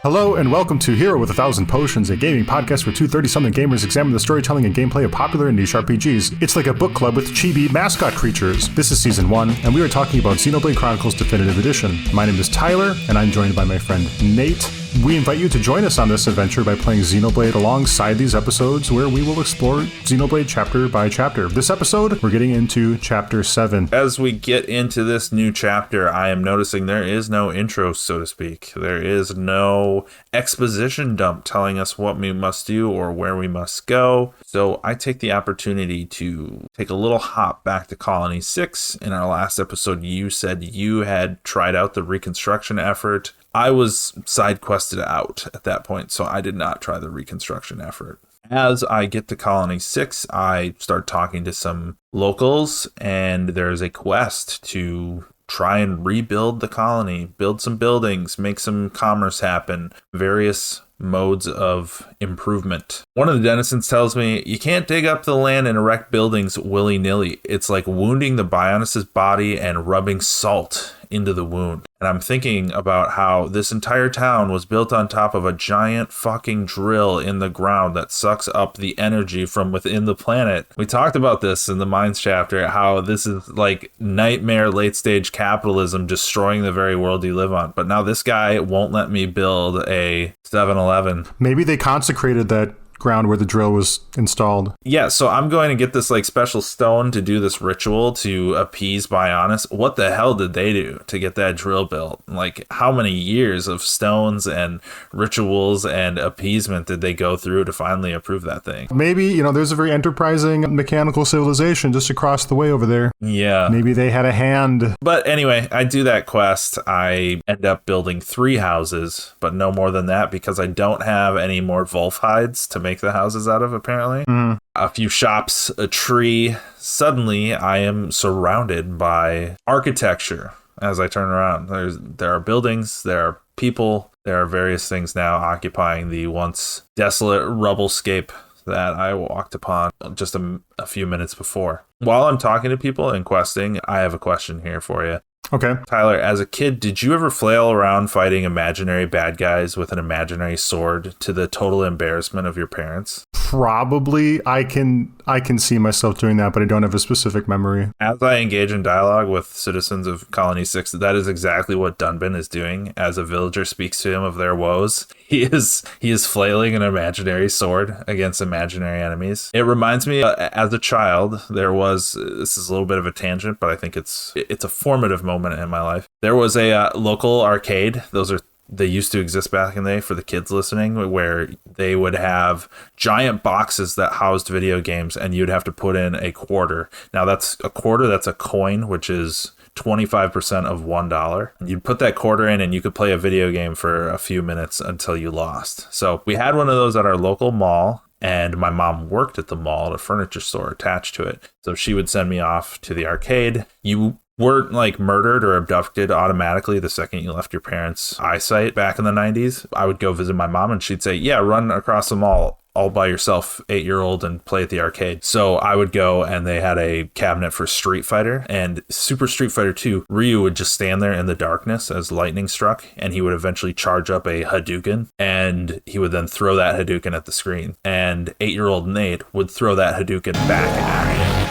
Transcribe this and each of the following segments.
Hello and welcome to Hero with 1,000 Potions, a gaming podcast where two 30-something gamers examine the storytelling and gameplay of popular and niche RPGs. It's like a book club with chibi mascot creatures. This is Season 1, and we are talking about Xenoblade Chronicles Definitive Edition. My name is Tyler, and I'm joined by my friend Nate. We invite you to join us on this adventure by playing Xenoblade alongside these episodes where we will explore Xenoblade chapter by chapter. This episode, we're getting into Chapter 7. As we get into this new chapter, I am noticing there is no intro, so to speak. There is no exposition dump telling us what we must do or where we must go. So I take the opportunity to take a little hop back to Colony 6. In our last episode, you said you had tried out the reconstruction effort. I was side quested out at that point, so I did not try the reconstruction effort. As I get to Colony 6, I start talking to some locals, and there's a quest to try and rebuild the colony, build some buildings, make some commerce happen, various modes of improvement. One of the denizens tells me, you can't dig up the land and erect buildings willy-nilly. It's like wounding the Bionis' body and rubbing salt into the wound. And I'm thinking about how this entire town was built on top of a giant fucking drill in the ground that sucks up the energy from within the planet. We talked about this in the Mines chapter, how this is like nightmare late stage capitalism destroying the very world you live on. But now this guy won't let me build a 7-Eleven. Maybe they consecrated that ground where the drill was installed. Yeah, so I'm going to get this like special stone to do this ritual to appease Bionis. What the hell did they do to get that drill built? Like, how many years of stones and rituals and appeasement did they go through to finally approve that thing? Maybe, there's a very enterprising mechanical civilization just across the way over there. Yeah. Maybe they had a hand. But anyway, I do that quest. I end up building 3 houses, but no more than that because I don't have any more wolf hides to make the houses out of, apparently. A few shops, a tree. Suddenly I am surrounded by architecture as I turn around. There are buildings, there are people, there are various things now occupying the once desolate rubblescape that I walked upon just a few minutes before. While I'm talking to people and questing, I have a question here for you. Okay. Tyler, as a kid, did you ever flail around fighting imaginary bad guys with an imaginary sword to the total embarrassment of your parents? Probably. I can see myself doing that, but I don't have a specific memory. As I engage in dialogue with citizens of Colony 6, that is exactly what Dunban is doing. As a villager speaks to him of their woes, he is flailing an imaginary sword against imaginary enemies. It reminds me, as a child, this is a little bit of a tangent, but I think it's a formative moment in my life. There was a local arcade. They used to exist back in the day for the kids listening, where they would have giant boxes that housed video games, and you'd have to put in a quarter. Now that's a quarter, that's a coin, which is 25% of $1. You'd put that quarter in and you could play a video game for a few minutes until you lost. So we had one of those at our local mall, and my mom worked at the mall at a furniture store attached to it. So she would send me off to the arcade. You weren't like murdered or abducted automatically the second you left your parents' eyesight back in the 90s. I would go visit my mom and she'd say, yeah, run across the mall all by yourself, 8-year-old, and play at the arcade. So I would go, and they had a cabinet for Street Fighter, and Super Street Fighter 2, Ryu would just stand there in the darkness as lightning struck, and he would eventually charge up a Hadouken, and he would then throw that Hadouken at the screen. And 8-year-old Nate would throw that Hadouken back at him.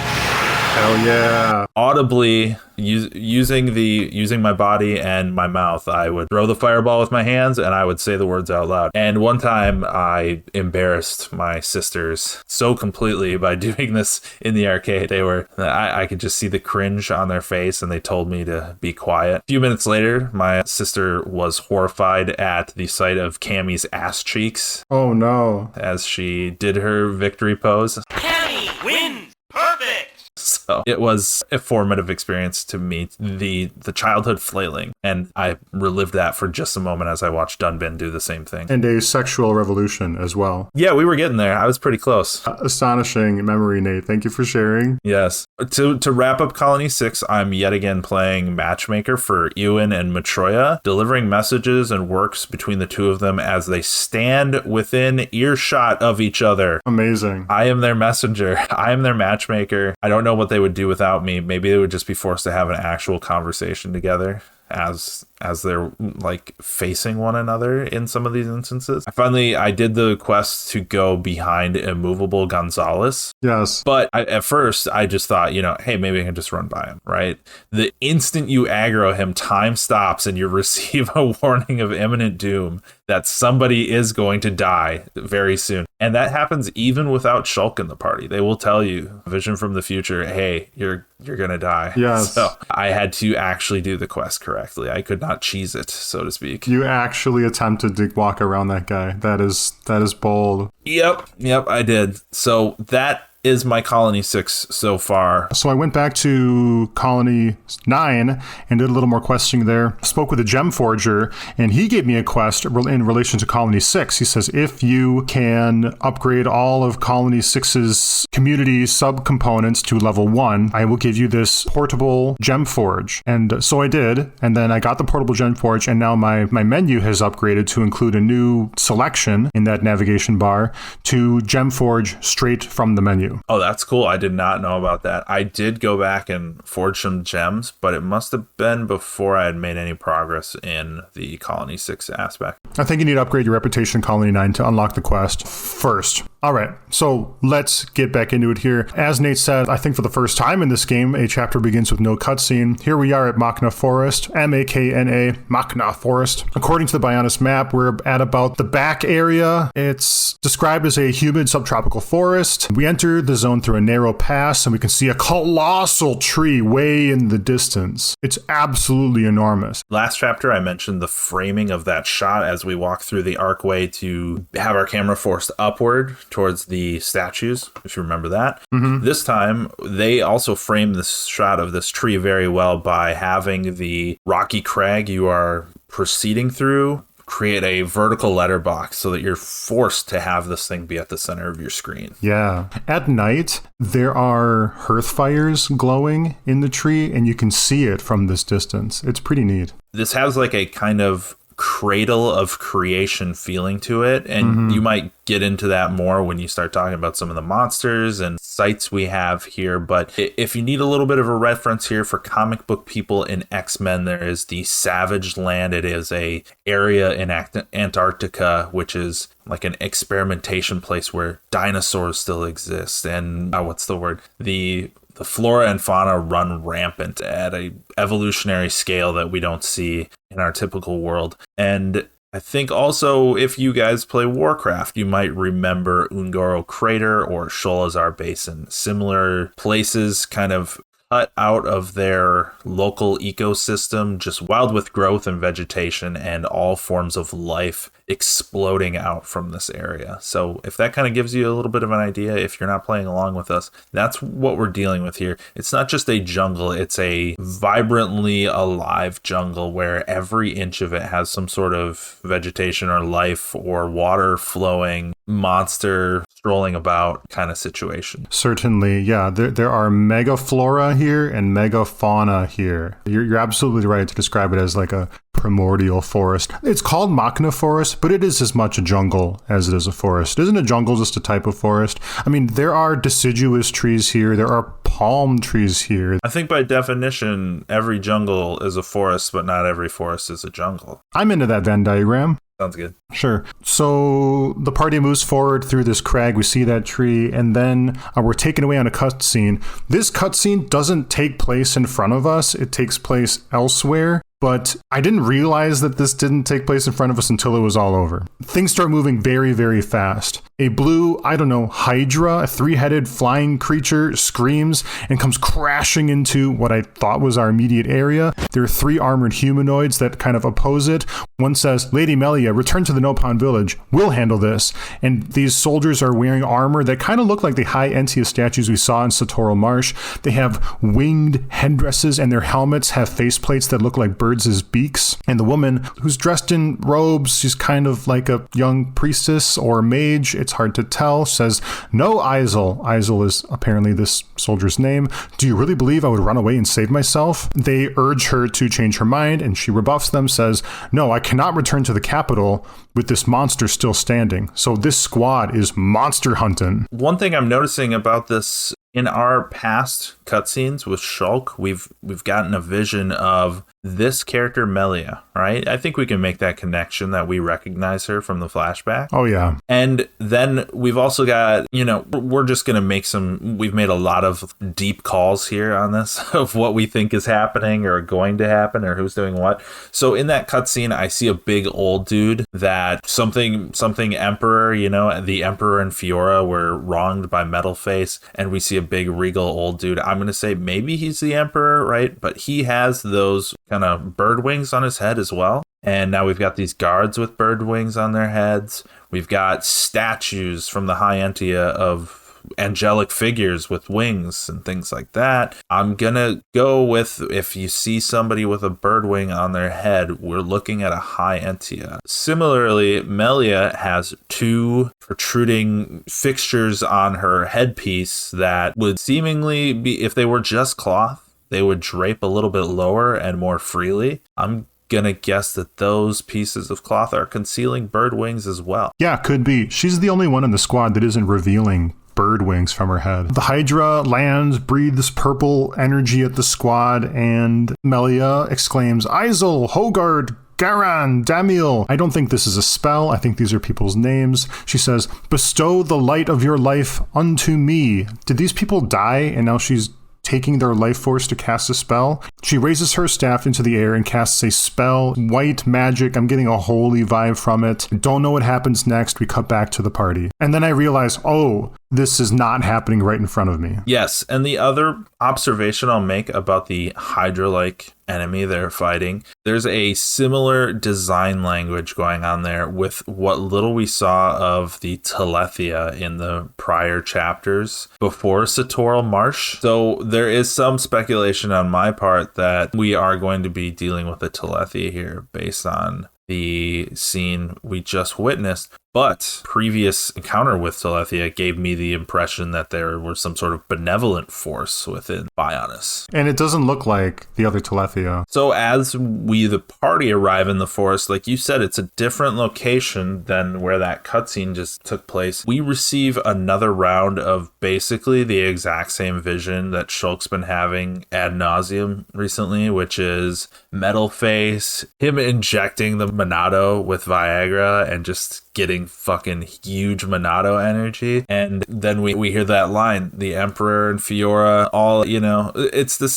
Hell yeah. Audibly, using my body and my mouth, I would throw the fireball with my hands and I would say the words out loud. And one time I embarrassed my sisters so completely by doing this in the arcade. I could just see the cringe on their face, and they told me to be quiet. A few minutes later, my sister was horrified at the sight of Cammie's ass cheeks. Oh no. As she did her victory pose. Cammie wins! Perfect! So it was a formative experience to me, the childhood flailing, and I relived that for just a moment as I watched Dunban do the same thing. And a sexual revolution as well. Yeah, we were getting there. I was pretty close. Astonishing memory, Nate. Thank you for sharing. Yes. To wrap up Colony 6, I'm yet again playing Matchmaker for Ewan and Matroya, delivering messages and works between the two of them as they stand within earshot of each other. Amazing. I am their messenger. I am their matchmaker. I don't know what they would do without me. Maybe they would just be forced to have an actual conversation together as they're like facing one another in some of these instances. I did the quest to go behind immovable Gonzalez. Yes. But at first I just thought, hey, maybe I can just run by him, right? The instant you aggro him, time stops and you receive a warning of imminent doom that somebody is going to die very soon. And that happens even without Shulk in the party. They will tell you, vision from the future, hey, you're going to die. Yes. So I had to actually do the quest correctly. I could not cheese it, so to speak. You actually attempted to walk around that guy. That is bold. Yep, I did. So that is my Colony 6 so far. So I went back to Colony 9 and did a little more questing there. Spoke with a gem forger, and he gave me a quest in relation to Colony 6. He says, if you can upgrade all of Colony 6's community subcomponents to level 1, I will give you this portable gem forge. And so I did, and then I got the portable gem forge, and now my menu has upgraded to include a new selection in that navigation bar to gem forge straight from the menu. Oh, that's cool. I did not know about that. I did go back and forge some gems, but it must have been before I had made any progress in the Colony 6 aspect. I think you need to upgrade your reputation in Colony 9 to unlock the quest first. All right, so let's get back into it here. As Nate said, I think for the first time in this game, a chapter begins with no cutscene. Here we are at Makna Forest, M-A-K-N-A, Makna Forest. According to the Bionis map, we're at about the back area. It's described as a humid subtropical forest. We enter the zone through a narrow pass, and we can see a colossal tree way in the distance. It's absolutely enormous. Last chapter, I mentioned the framing of that shot as we walk through the archway to have our camera forced upward towards the statues, if you remember that. Mm-hmm. This time, they also frame this shot of this tree very well by having the rocky crag you are proceeding through create a vertical letterbox so that you're forced to have this thing be at the center of your screen. Yeah. At night, there are hearth fires glowing in the tree, and you can see it from this distance. It's pretty neat. This has like a kind of cradle of creation feeling to it, and you might get into that more when you start talking about some of the monsters and sites we have here. But if you need a little bit of a reference here for comic book people in X-Men, there is the Savage Land. It is a area in Antarctica, which is like an experimentation place where dinosaurs still exist, and the flora and fauna run rampant at a evolutionary scale that we don't see in our typical world. And I think also if you guys play Warcraft, you might remember Ungoro Crater or Sholazar Basin. Similar places kind of cut out of their local ecosystem, just wild with growth and vegetation and all forms of life exploding out from this area. So if that kind of gives you a little bit of an idea, if you're not playing along with us, that's what we're dealing with here. It's not just a jungle, it's a vibrantly alive jungle where every inch of it has some sort of vegetation or life or water flowing, monster strolling about kind of situation. Certainly, yeah. There are mega flora here and mega fauna here. You're absolutely right to describe it as like a primordial forest. It's called Makna Forest, but it is as much a jungle as it is a forest. Isn't a jungle just a type of forest? I mean, there are deciduous trees here. There are palm trees here. I think by definition, every jungle is a forest, but not every forest is a jungle. I'm into that Venn diagram. Sounds good. Sure. So the party moves forward through this crag. We see that tree, and then we're taken away on a cutscene. This cutscene doesn't take place in front of us. It takes place elsewhere. But I didn't realize that this didn't take place in front of us until it was all over. Things start moving very, very fast. A blue, hydra, a three-headed flying creature screams and comes crashing into what I thought was our immediate area. There are three armored humanoids that kind of oppose it. One says, Lady Melia, return to the Nopon village. We'll handle this. And these soldiers are wearing armor that kind of look like the high Entia statues we saw in Satoral Marsh. They have winged headdresses, and their helmets have faceplates that look like birds' beaks. And the woman, who's dressed in robes, she's kind of like a young priestess or mage, it's hard to tell, says, No, Izel. Izel is apparently this soldier's name. Do you really believe I would run away and save myself? They urge her to change her mind, and she rebuffs them, says, No, I cannot return to the capital with this monster still standing. So this squad is monster hunting. One thing I'm noticing about this In our past cutscenes with Shulk, we've gotten a vision of this character Melia, right? I think we can make that connection that we recognize her from the flashback. Oh, yeah. And then we've also got, we're just going to we've made a lot of deep calls here on this of what we think is happening or going to happen or who's doing what. So in that cutscene, I see a big old dude that something Emperor, the Emperor and Fiora were wronged by Metalface, and we see a big regal old dude. I'm going to say maybe he's the Emperor, right? But he has those kind of bird wings on his head as well. And now we've got these guards with bird wings on their heads. We've got statues from the High Entia of angelic figures with wings and things like that. I'm gonna go with, if you see somebody with a bird wing on their head, we're looking at a High Entia. Similarly, Melia has 2 protruding fixtures on her headpiece that would seemingly be, if they were just cloth, they would drape a little bit lower and more freely. I'm gonna guess that those pieces of cloth are concealing bird wings as well. Yeah, could be. She's the only one in the squad that isn't revealing bird wings from her head. The Hydra lands, breathes purple energy at the squad, and Melia exclaims, Izel, Hogard, Garan, Damiel. I don't think this is a spell. I think these are people's names. She says, bestow the light of your life unto me. Did these people die and now she's taking their life force to cast a spell? She raises her staff into the air and casts a spell. White magic. I'm getting a holy vibe from it. Don't know what happens next. We cut back to the party. And then I realize, oh, this is not happening right in front of me. Yes, and the other observation I'll make about the Hydra-like enemy they're fighting, there's a similar design language going on there with what little we saw of the Telethia in the prior chapters before Satoral Marsh. So there is some speculation on my part that we are going to be dealing with the Telethia here based on the scene we just witnessed. But previous encounter with Telethia gave me the impression that there was some sort of benevolent force within Bionis. And it doesn't look like the other Telethia. So as we, the party, arrive in the forest, like you said, it's a different location than where that cutscene just took place. We receive another round of basically the exact same vision that Shulk's been having ad nauseum recently, which is Metalface, him injecting the Monado with Viagra and just getting fucking huge Monado energy. And then we hear that line, the Emperor and Fiora, all, it's the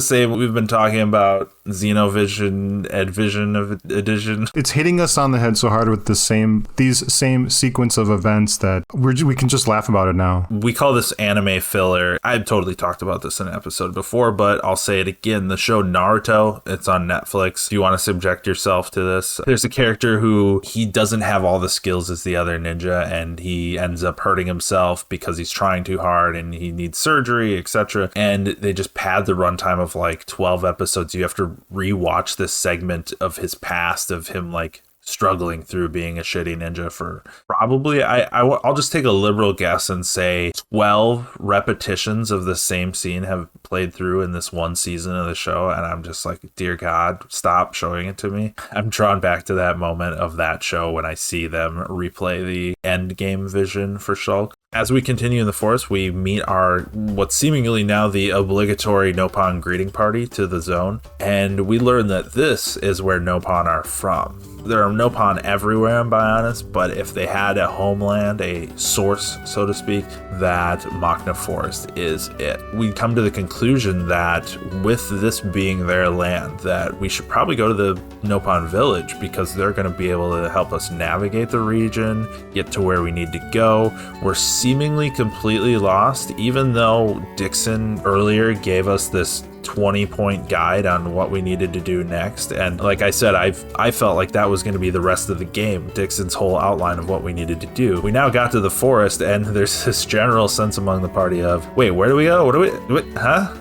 same. We've been talking about Xenovision, Edvision of Edition. It's hitting us on the head so hard with these same sequence of events that we can just laugh about it now. We call this anime filler. I've totally talked about this in an episode before, but I'll say it again. The show Naruto, it's on Netflix. If you want to subject yourself to this, there's a character who he doesn't have all the skills as the other ninja, and he ends up hurting himself because he's trying too hard and he needs surgery, etc. And they just pad the runtime of like 12 episodes. You have to rewatch this segment of his past, of him like struggling through being a shitty ninja for probably, I'll just take a liberal guess and say 12 repetitions of the same scene have played through in this one season of the show. And I'm just like, dear God, stop showing it to me. I'm drawn back to that moment of that show when I see them replay the end game vision for Shulk. As we continue in the forest, we meet our, what's seemingly now the obligatory Nopon greeting party to the zone. And we learn that this is where Nopon are from. There are Nopon everywhere in Bionis, but if they had a homeland, a source, so to speak, that Machna Forest is it. We come to the conclusion that with this being their land, that we should probably go to the Nopon village because they're going to be able to help us navigate the region, get to where we need to go. We're seemingly completely lost, even though Dixon earlier gave us this 20-point guide on what we needed to do next. And like I said, I felt like that was going to be the rest of the game, Dixon's whole outline of what we needed to do. We now got to the forest, and there's this general sense among the party of, wait, where do we go? What do we, huh?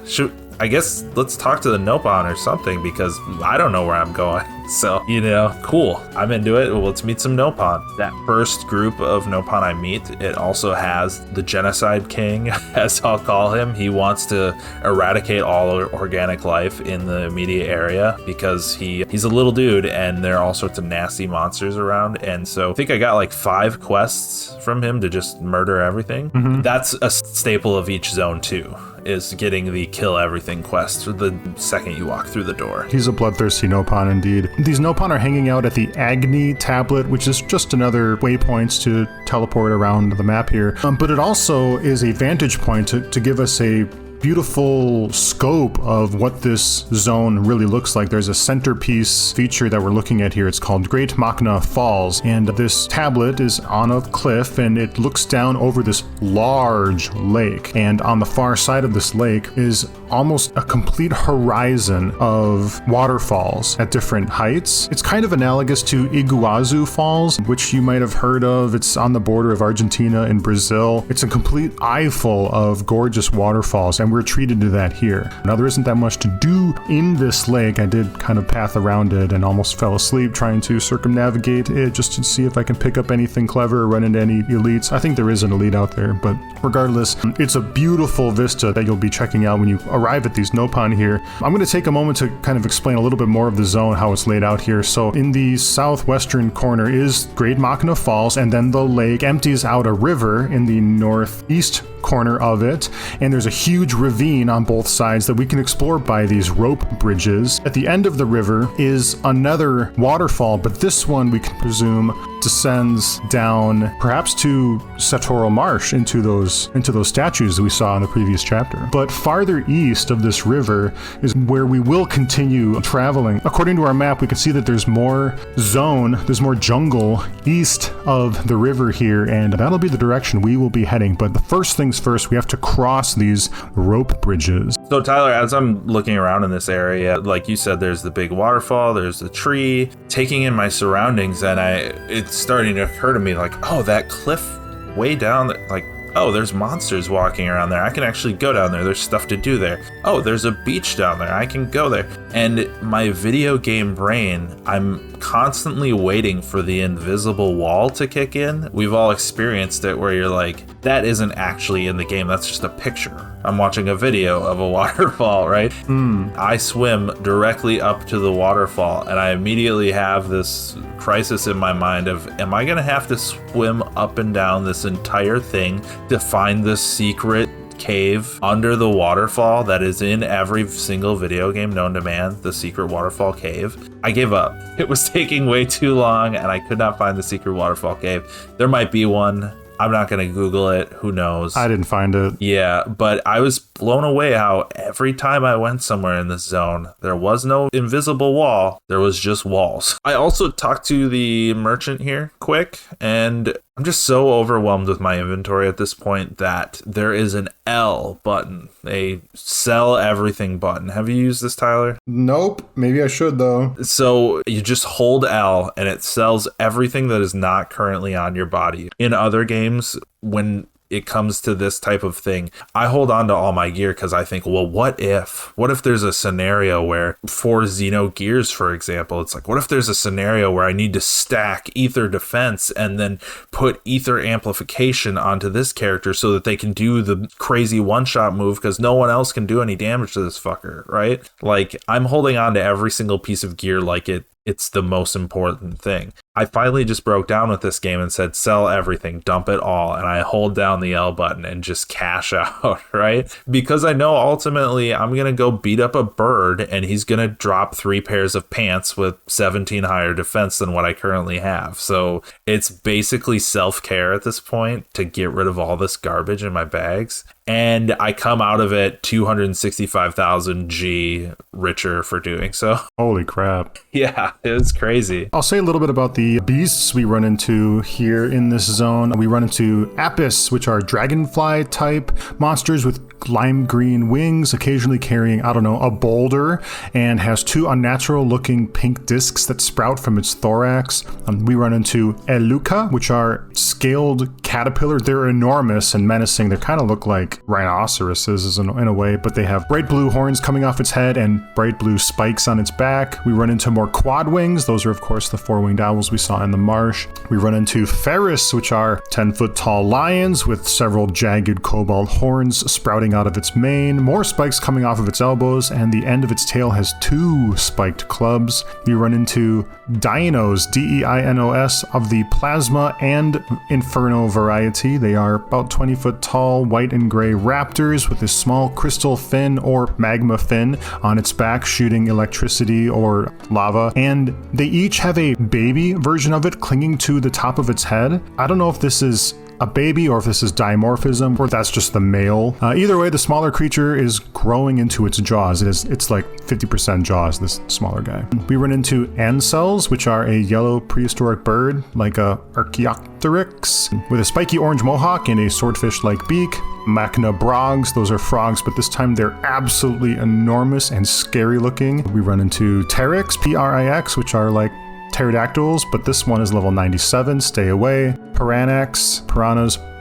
I guess let's talk to the Nopon or something, because I don't know where I'm going. So, cool. I'm into it. Well, let's meet some Nopon. That first group of Nopon I meet, it also has the Genocide King, as I'll call him. He wants to eradicate all organic life in the immediate area because he's a little dude and there are all sorts of nasty monsters around. And so I think I got like 5 quests from him to just murder everything. Mm-hmm. That's a staple of each zone too, is getting the kill everything quest the second you walk through the door. He's a bloodthirsty Nopon indeed. These Nopon are hanging out at the Agni tablet, which is just another waypoint to teleport around the map here. But it also is a vantage point to give us a beautiful scope of what this zone really looks like. There's a centerpiece feature that we're looking at here. It's called Great Machna Falls, and this tablet is on a cliff and it looks down over this large lake, and on the far side of this lake is almost a complete horizon of waterfalls at different heights. It's kind of analogous to Iguazu Falls, which you might have heard of. It's on the border of Argentina and Brazil. It's a complete eyeful of gorgeous waterfalls, and we're treated to that here. Now, there isn't that much to do in this lake. I did kind of path around it and almost fell asleep trying to circumnavigate it just to see if I can pick up anything clever or run into any elites. I think there is an elite out there, but regardless, it's a beautiful vista that you'll be checking out when you arrive at these Nopon here. I'm going to take a moment to kind of explain a little bit more of the zone, how it's laid out here. So in the southwestern corner is Great Machna Falls, and then the lake empties out a river in the northeast corner of it, and there's a huge ravine on both sides that we can explore by these rope bridges. At the end of the river is another waterfall, but this one we can presume descends down perhaps to Satoral Marsh into those statues we saw in the previous chapter. But farther east of this river is where we will continue traveling. According to our map, we can see that there's more jungle east of the river here, and that'll be the direction we will be heading. But the first things first, we have to cross these rope bridges. So Tyler, as I'm looking around in this area, like you said, there's the big waterfall, there's the tree. Taking in my surroundings, and it's starting to occur to me like, oh, that cliff way down there, like, oh, there's monsters walking around there. I can actually go down there. There's stuff to do there. Oh, there's a beach down there. I can go there. And my video game brain, I'm constantly waiting for the invisible wall to kick in. We've all experienced it where you're like, that isn't actually in the game. That's just a picture. I'm watching a video of a waterfall, right? I swim directly up to the waterfall, and I immediately have this crisis in my mind of, am I going to have to swim up and down this entire thing to find the secret cave under the waterfall that is in every single video game known to man, the secret waterfall cave? I gave up. It was taking way too long, and I could not find the secret waterfall cave. There might be one. I'm not going to Google it. Who knows? I didn't find it. Yeah, but I was blown away how every time I went somewhere in this zone, there was no invisible wall. There was just walls. I also talked to the merchant here quick, and I'm just so overwhelmed with my inventory at this point that there is an L button, a sell everything button. Have you used this, Tyler? Nope. Maybe I should, though. So you just hold L and it sells everything that is not currently on your body. In other games, when it comes to this type of thing, I hold on to all my gear because I think, well, what if there's a scenario where, for Xeno Gears, for example, it's like, what if there's a scenario where I need to stack ether defense and then put ether amplification onto this character so that they can do the crazy one-shot move because no one else can do any damage to this fucker, right? Like, I'm holding on to every single piece of gear like it's the most important thing. I finally just broke down with this game and said, sell everything, dump it all. And I hold down the L button and just cash out, right? Because I know ultimately I'm going to go beat up a bird and he's going to drop 3 pairs of pants with 17 higher defense than what I currently have. So it's basically self-care at this point to get rid of all this garbage in my bags. And I come out of it 265,000 G richer for doing so. Holy crap. Yeah. Yeah, it was crazy. I'll say a little bit about the beasts we run into here in this zone. We run into Apis, which are dragonfly type monsters with lime green wings, occasionally carrying, a boulder, and has 2 unnatural looking pink discs that sprout from its thorax. We run into Eluca, which are scaled caterpillar. They're enormous and menacing. They kind of look like rhinoceroses in a way, but they have bright blue horns coming off its head and bright blue spikes on its back. We run into more quad wings. Those are, of course, the 4-winged owls we saw in the marsh. We run into Ferris, which are 10-foot tall lions with several jagged cobalt horns sprouting out of its mane, more spikes coming off of its elbows, and the end of its tail has 2 spiked clubs. We run into Dinos, Deinos, of the Plasma and Inferno variety. They are about 20-foot tall, white and gray raptors with a small crystal fin or magma fin on its back shooting electricity or lava, and they each have a baby version of it clinging to the top of its head. I don't know if this is a baby or if this is dimorphism or that's just the male. Either way, the smaller creature is growing into its jaws. It's like 50% jaws, this smaller guy. We run into Ancels, which are a yellow prehistoric bird like a Archaeopteryx with a spiky orange mohawk and a swordfish-like beak. Machnabrags, those are frogs, but this time they're absolutely enormous and scary looking. We run into Pteryx, Prix, which are like pterodactyls, but this one is level 97, stay away. Piranhas,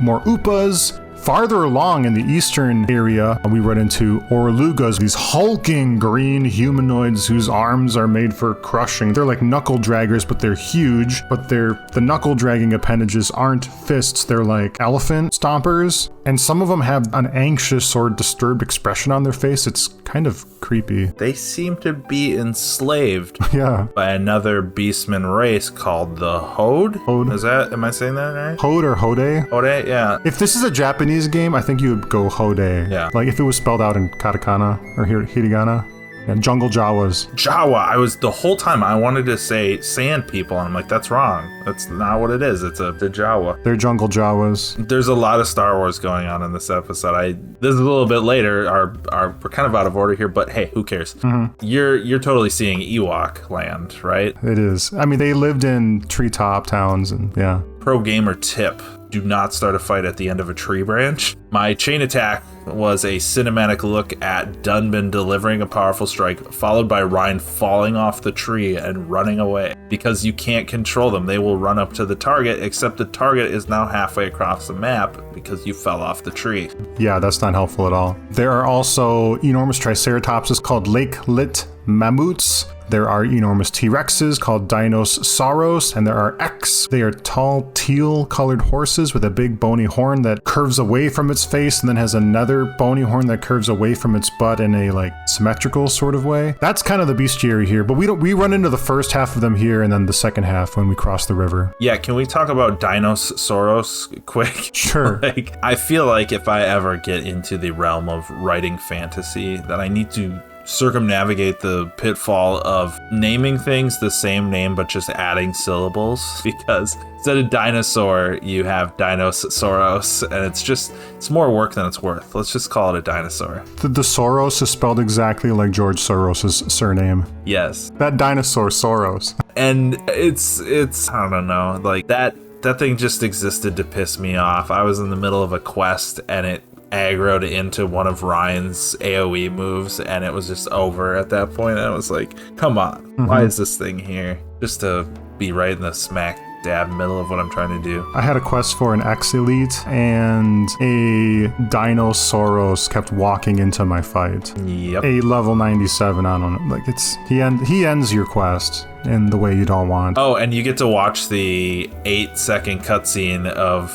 more Upas. Farther along in the eastern area, we run into Orlugas, these hulking green humanoids whose arms are made for crushing. They're like knuckle draggers, but they're huge. But the knuckle dragging appendages aren't fists, they're like elephant stompers. And some of them have an anxious or disturbed expression on their face. It's kind of creepy. They seem to be enslaved Yeah. by another beastman race called the Hode. Am I saying that right? Hode or Hode? Hode, yeah. If this is a Japanese game, I think you would go Hode. Yeah. Like if it was spelled out in katakana or hiragana. Yeah, jungle Jawas. Jawa. The whole time I wanted to say sand people, and I'm like, that's wrong. That's not what it is. It's the Jawa. They're jungle Jawas. There's a lot of Star Wars going on in this episode. This is a little bit later. We're kind of out of order here, but hey, who cares? Mm-hmm. You're totally seeing Ewok land, right? It is. I mean, they lived in treetop towns, and yeah. Pro gamer tip: do not start a fight at the end of a tree branch. My chain attack was a cinematic look at Dunban delivering a powerful strike, followed by Ryan falling off the tree and running away. Because you can't control them, they will run up to the target, except the target is now halfway across the map because you fell off the tree. Yeah, that's not helpful at all. There are also enormous triceratopses called lake-lit mammoths. There are enormous T-Rexes called dinosaurs, and there are X. They are tall, teal-colored horses with a big bony horn that curves away from its face and then has another bony horn that curves away from its butt in a like symmetrical sort of way. That's kind of the bestiary here, but we run into the first half of them here and then the second half when we cross the river. Yeah, can we talk about dinosaurs quick? Sure. I feel like if I ever get into the realm of writing fantasy, that I need to circumnavigate the pitfall of naming things the same name but just adding syllables, because instead of dinosaur you have dinosaurs, and it's more work than it's worth. Let's just call it a dinosaur. The Soros is spelled exactly like George Soros' surname. Yes, that dinosaur Soros. And it's I don't know, like that thing just existed to piss me off. I was in the middle of a quest and it aggroed into one of Ryan's AoE moves, and it was just over at that point. And I was like, come on, why is this thing here? Just to be right in the smack dab middle of what I'm trying to do. I had a quest for an X-Elite, and a Dinosauros kept walking into my fight. Yep. A level 97, I don't know. Like, he ends your quest in the way you don't want. Oh, and you get to watch the 8-second cutscene of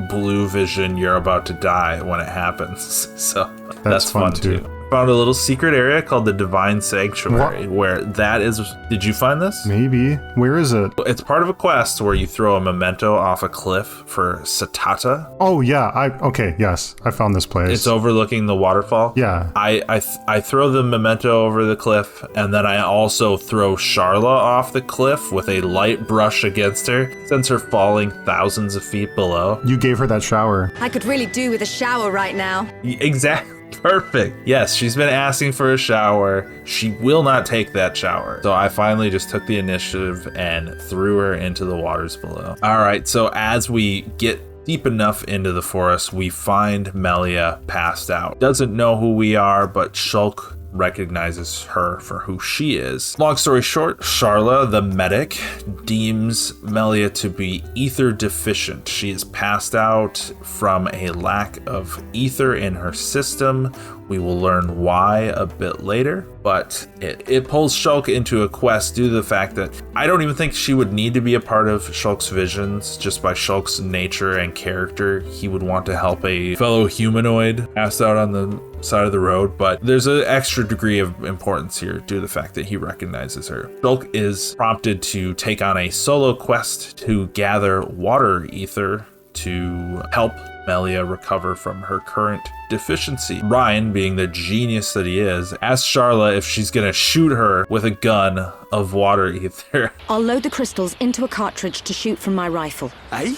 blue vision, you're about to die when it happens. So that's fun too. Found a little secret area called the Divine Sanctuary, where that is... Did you find this? Maybe. Where is it? It's part of a quest where you throw a memento off a cliff for Satata. Oh, yeah. Okay, yes. I found this place. It's overlooking the waterfall. Yeah. I throw the memento over the cliff, and then I also throw Sharla off the cliff with a light brush against her, sends her falling thousands of feet below. You gave her that shower. I could really do with a shower right now. Exactly. Perfect. Yes, she's been asking for a shower. She will not take that shower. So I finally just took the initiative and threw her into the waters below. All right, so as we get deep enough into the forest, we find Melia passed out. Doesn't know who we are, but Shulk recognizes her for who she is. Long story short, Sharla, the medic, deems Melia to be ether deficient. She is passed out from a lack of ether in her system. We will learn why a bit later, but it pulls Shulk into a quest due to the fact that I don't even think she would need to be a part of Shulk's visions. Just by Shulk's nature and character, he would want to help a fellow humanoid passed out on the side of the road, but there's an extra degree of importance here due to the fact that he recognizes her. Shulk is prompted to take on a solo quest to gather water ether to help Melia recover from her current deficiency. Ryan, being the genius that he is, asks Sharla if she's gonna shoot her with a gun of water ether. I'll load the crystals into a cartridge to shoot from my rifle. Hey,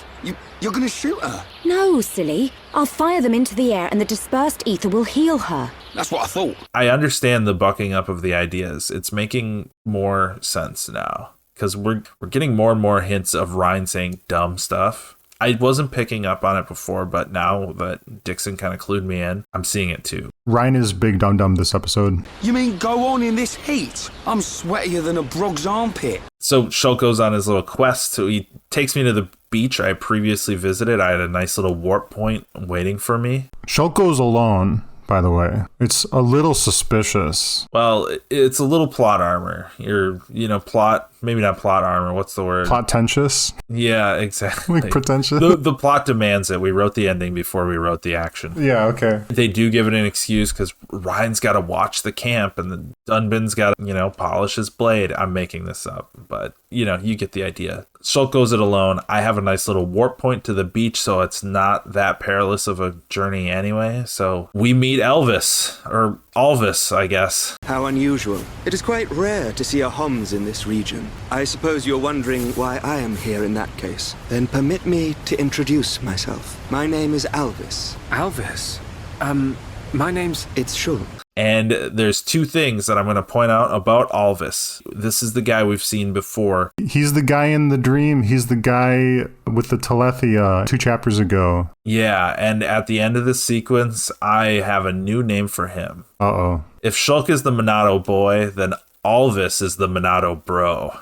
you're gonna shoot her? No, silly. I'll fire them into the air and the dispersed ether will heal her. That's what I thought. I understand the bucking up of the ideas. It's making more sense now because we're getting more and more hints of Ryan saying dumb stuff. I wasn't picking up on it before, but now that Dixon kind of clued me in, I'm seeing it too. Ryan is big dum-dum this episode. You mean go on in this heat? I'm sweatier than a brog's armpit. So Shulk goes on his little quest. So he takes me to the beach I previously visited. I had a nice little warp point waiting for me. Shulk goes alone, by the way. It's a little suspicious. Well, it's a little plot armor. Plot, maybe not plot armor. What's the word? Plot-tentious? Yeah, exactly. Like pretentious? The plot demands it. We wrote the ending before we wrote the action. Yeah, okay. They do give it an excuse because Ryan's got to watch the camp and the Dunban's got to, polish his blade. I'm making this up, but, you get the idea. Shulk goes it alone. I have a nice little warp point to the beach, so it's not that perilous of a journey anyway. So we meet Elvis, or Alvis, I guess. How unusual. It is quite rare to see a Homs in this region. I suppose you're wondering why I am here in that case. Then permit me to introduce myself. My name is Alvis. Alvis? My name's... It's Shulk. And there's two things that I'm going to point out about Alvis. This is the guy we've seen before. He's the guy in the dream. He's the guy with the Telethia 2 chapters ago. Yeah, and at the end of this sequence, I have a new name for him. Uh-oh. If Shulk is the Monado boy, then Alvis is the Monado bro.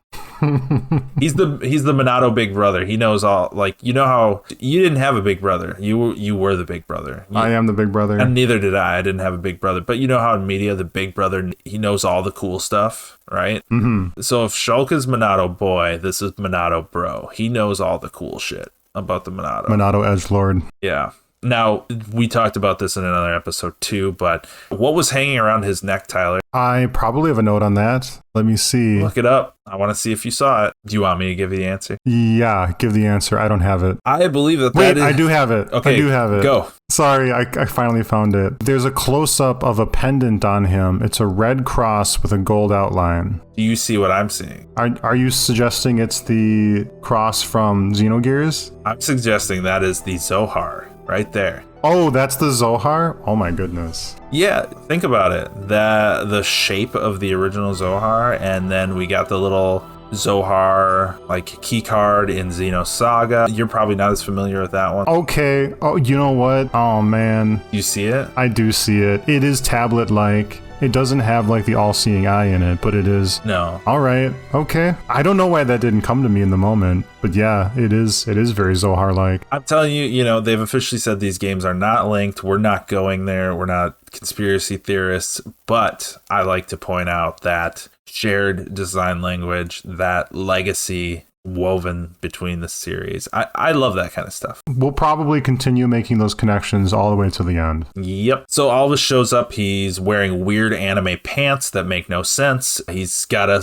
He's the Monado big brother. He knows all. Like, how you didn't have a big brother. You were the big brother. I am the big brother. And neither did I. I didn't have a big brother. But you know how in media, the big brother, he knows all the cool stuff, right? Mm-hmm. So if Shulk is Monado boy, this is Monado bro. He knows all the cool shit about the Monado. Monado edgelord. Yeah. Now, we talked about this in another episode too, but what was hanging around his neck, Tyler? I probably have a note on that. Let me see. Look it up. I want to see if you saw it. Do you want me to give you the answer? Yeah, give the answer. I don't have it. I believe that Wait, that is... I do have it. Okay, I do have it. Go. Sorry, I finally found it. There's a close-up of a pendant on him. It's a red cross with a gold outline. Do you see what I'm seeing? Are you suggesting it's the cross from Xenogears? I'm suggesting that is the Zohar right there. Oh, that's the Zohar? Oh my goodness. Yeah, think about it. The shape of the original Zohar, and then we got the little Zohar key card in Xenosaga. You're probably not as familiar with that one. Okay. Oh, you know what? Oh man. You see it? I do see it. It is tablet-like. It doesn't have the all-seeing eye in it, but it is. No. All right. Okay. I don't know why that didn't come to me in the moment, but yeah, it is very Zohar-like. I'm telling you, they've officially said these games are not linked. We're not going there. We're not conspiracy theorists, but I like to point out that shared design language, that legacy woven between the series. I love that kind of stuff. We'll probably continue making those connections all the way to the end. Yep. So Alvis shows up. He's wearing weird anime pants that make no sense. He's got a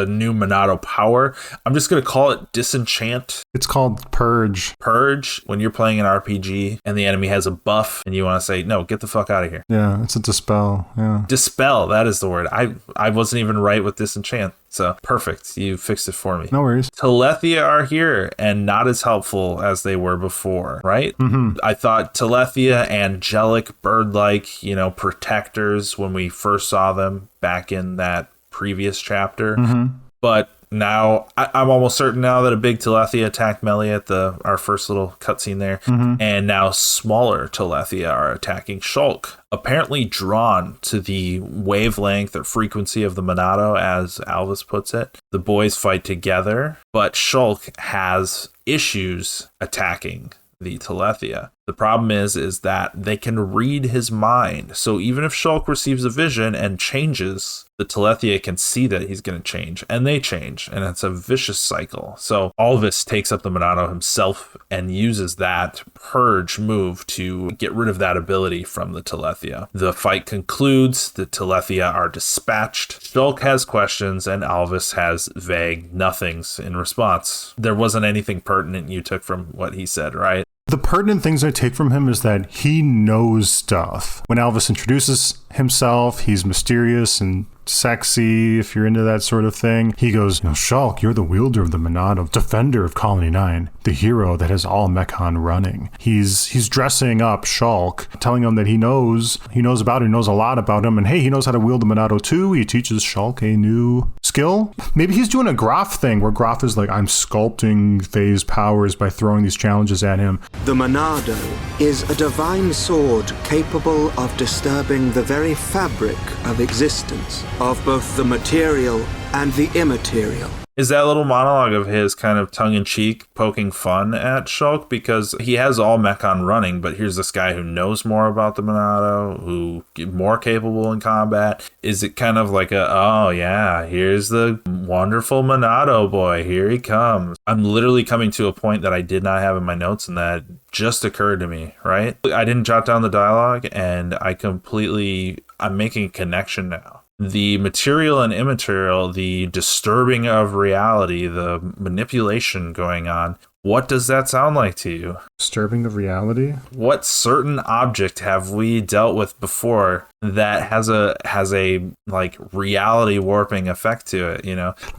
new Monado power. I'm just going to call it Disenchant. It's called Purge. Purge, when you're playing an RPG and the enemy has a buff and you want to say, no, get the fuck out of here. Yeah, it's a Dispel. Yeah. Dispel, that is the word. I wasn't even right with Disenchant. So perfect. You fixed it for me. No worries. Telethia are here and not as helpful as they were before, right? Mm-hmm. I thought Telethia, angelic, bird-like, protectors when we first saw them back in that previous chapter. Mm-hmm. But now, I'm almost certain now that a big Telethia attacked Melia at our first little cutscene there. Mm-hmm. And now smaller Telethia are attacking Shulk. Apparently drawn to the wavelength or frequency of the Monado, as Alvis puts it. The boys fight together, but Shulk has issues attacking the Telethia. The problem is that they can read his mind. So even if Shulk receives a vision and changes, the Telethia can see that he's going to change, and they change, and it's a vicious cycle. So Alvis takes up the Monado himself and uses that purge move to get rid of that ability from the Telethia. The fight concludes, the Telethia are dispatched. Shulk has questions, and Alvis has vague nothings in response. There wasn't anything pertinent you took from what he said, right? The pertinent things I take from him is that he knows stuff. When Alvis introduces himself, he's mysterious and sexy, if you're into that sort of thing. He goes, Shulk, you're the wielder of the Monado, defender of Colony 9, the hero that has all Mechon running. He's dressing up Shulk, telling him that he knows about it, he knows a lot about him, and hey, he knows how to wield the Monado too. He teaches Shulk a new skill. Maybe he's doing a Graf thing, where Graf is like, I'm sculpting Faye's powers by throwing these challenges at him. The Monado is a divine sword capable of disturbing the very fabric of existence, of both the material and the immaterial. Is that little monologue of his kind of tongue-in-cheek poking fun at Shulk? Because he has all Mechon running, but here's this guy who knows more about the Monado, who more capable in combat. Is it kind of like oh yeah, here's the wonderful Monado boy, here he comes. I'm literally coming to a point that I did not have in my notes, and that just occurred to me, right? I didn't jot down the dialogue, and I'm making a connection now. The material and immaterial, the disturbing of reality, the manipulation going on. What does that sound like to you? Disturbing of reality? What certain object have we dealt with before that has a like reality warping effect to it,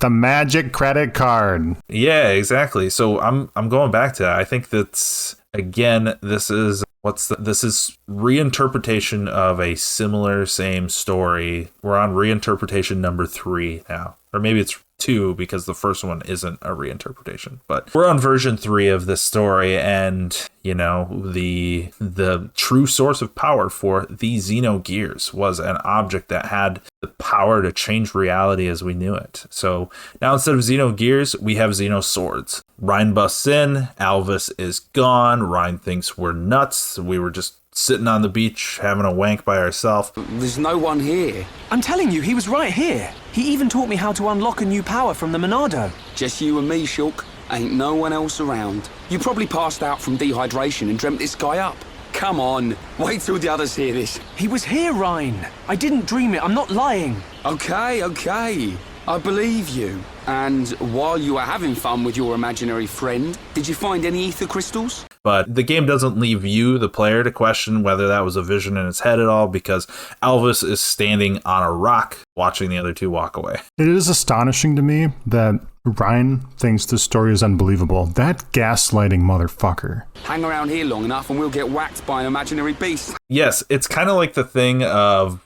The magic credit card. Yeah, exactly. So I'm going back to that. I think that's, again, this is reinterpretation of a similar same story. We're on reinterpretation number 3 now. Or maybe it's 2 because the first one isn't a reinterpretation. But we're on version 3 of this story, and the true source of power for the Xenogears was an object that had the power to change reality as we knew it. So now instead of Xenogears, we have Xenoswords. Ryan busts in, Alvis is gone, Ryan thinks we're nuts, we were just sitting on the beach having a wank by ourselves. There's no one here. I'm telling you, he was right here. He even taught me how to unlock a new power from the Monado. Just you and me, Shulk. Ain't no one else around. You probably passed out from dehydration and dreamt this guy up. Come on, wait till the others hear this. He was here, Ryan. I didn't dream it, I'm not lying. Okay. I believe you. And while you were having fun with your imaginary friend, did you find any ether crystals? But the game doesn't leave you, the player, to question whether that was a vision in his head at all, because Alvis is standing on a rock watching the other two walk away. It is astonishing to me that Ryan thinks this story is unbelievable. That gaslighting motherfucker. Hang around here long enough and we'll get whacked by an imaginary beast. Yes, it's kind of like the thing of,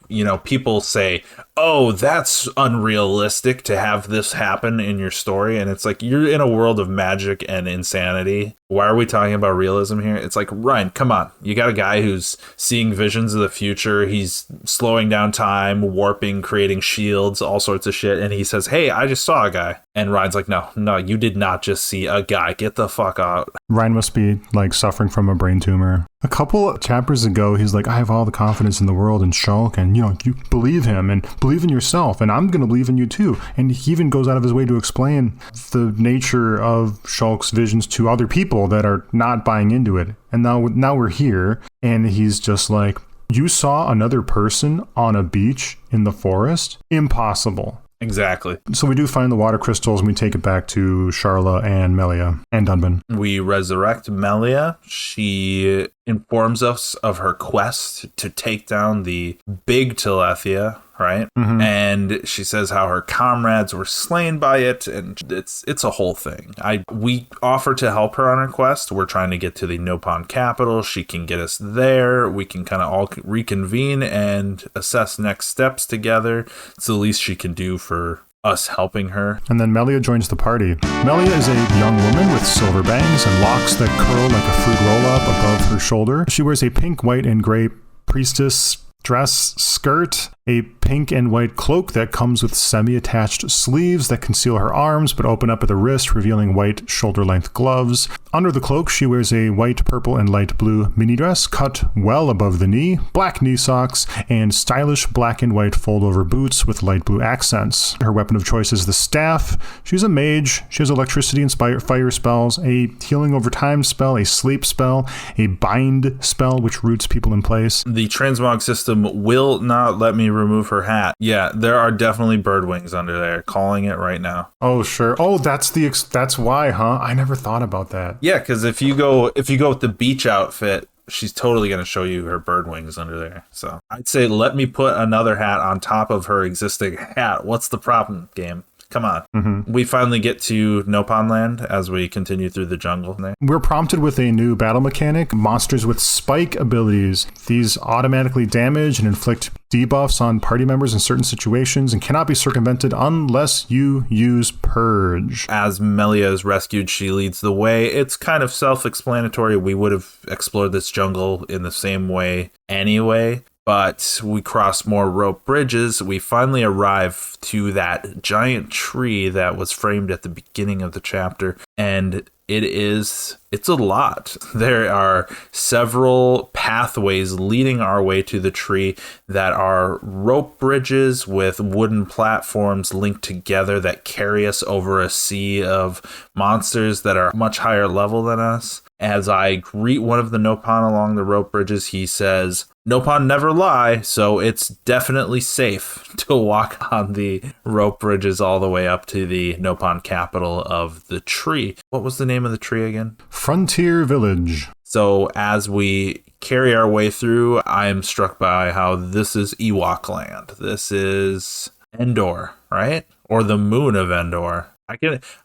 people say, oh, that's unrealistic to have this happen in your story. And it's like, you're in a world of magic and insanity. Why are we talking about realism here? It's like, Ryan, come on. You got a guy who's seeing visions of the future. He's slowing down time, warping, creating shields, all sorts of shit. And he says, hey, I just saw a guy. And Ryan's like, no, you did not just see a guy. Get the fuck out. Ryan must be suffering from a brain tumor. A couple chapters ago, he's like, I have all the confidence in the world in Shulk, and you believe him and believe in yourself, and I'm going to believe in you too. And he even goes out of his way to explain the nature of Shulk's visions to other people that are not buying into it. And now we're here, and he's just like, you saw another person on a beach in the forest? Impossible. Exactly. So we do find the water crystals and we take it back to Sharla and Melia and Dunban. We resurrect Melia. She informs us of her quest to take down the big Telethia, right? And she says how her comrades were slain by it, and it's a whole thing. We offer to help her on her quest. We're trying to get to the Nopon capital. She can get us there. We can kind of all reconvene and assess next steps together. It's the least she can do for us helping her. And then Melia joins the party. Melia is a young woman with silver bangs and locks that curl like a fruit roll-up above her shoulder. She wears a pink, white, and gray priestess dress skirt, a pink and white cloak that comes with semi-attached sleeves that conceal her arms but open up at the wrist, revealing white shoulder-length gloves. Under the cloak, she wears a white, purple, and light blue mini dress cut well above the knee, black knee socks, and stylish black and white fold-over boots with light blue accents. Her weapon of choice is the staff. She's a mage. She has electricity-inspired fire spells, a healing over time spell, a sleep spell, a bind spell which roots people in place. The transmog system will not let me remove her hat. Yeah, there are definitely bird wings under there. Calling it right now. Oh, sure. Oh, that's why, huh? I never thought about that. Yeah, because if you go with the beach outfit, she's totally going to show you her bird wings under there. So I'd say let me put another hat on top of her existing hat. What's the problem, game? Come on. We finally get to Nopon land as we continue through the jungle. We're prompted with a new battle mechanic, monsters with spike abilities. These automatically damage and inflict debuffs on party members in certain situations and cannot be circumvented unless you use Purge. As Melia is rescued, she leads the way. It's kind of self-explanatory. We would have explored this jungle in the same way anyway. But we cross more rope bridges. We finally arrive to that giant tree that was framed at the beginning of the chapter. And it's a lot. There are several pathways leading our way to the tree that are rope bridges with wooden platforms linked together that carry us over a sea of monsters that are much higher level than us. As I greet one of the Nopon along the rope bridges, he says, "Nopon never lie, so it's definitely safe to walk on the rope bridges all the way up to the Nopon capital of the tree." What was the name of the tree again? Frontier Village. So as we carry our way through, I am struck by how this is Ewok land. This is Endor, right? Or the moon of Endor.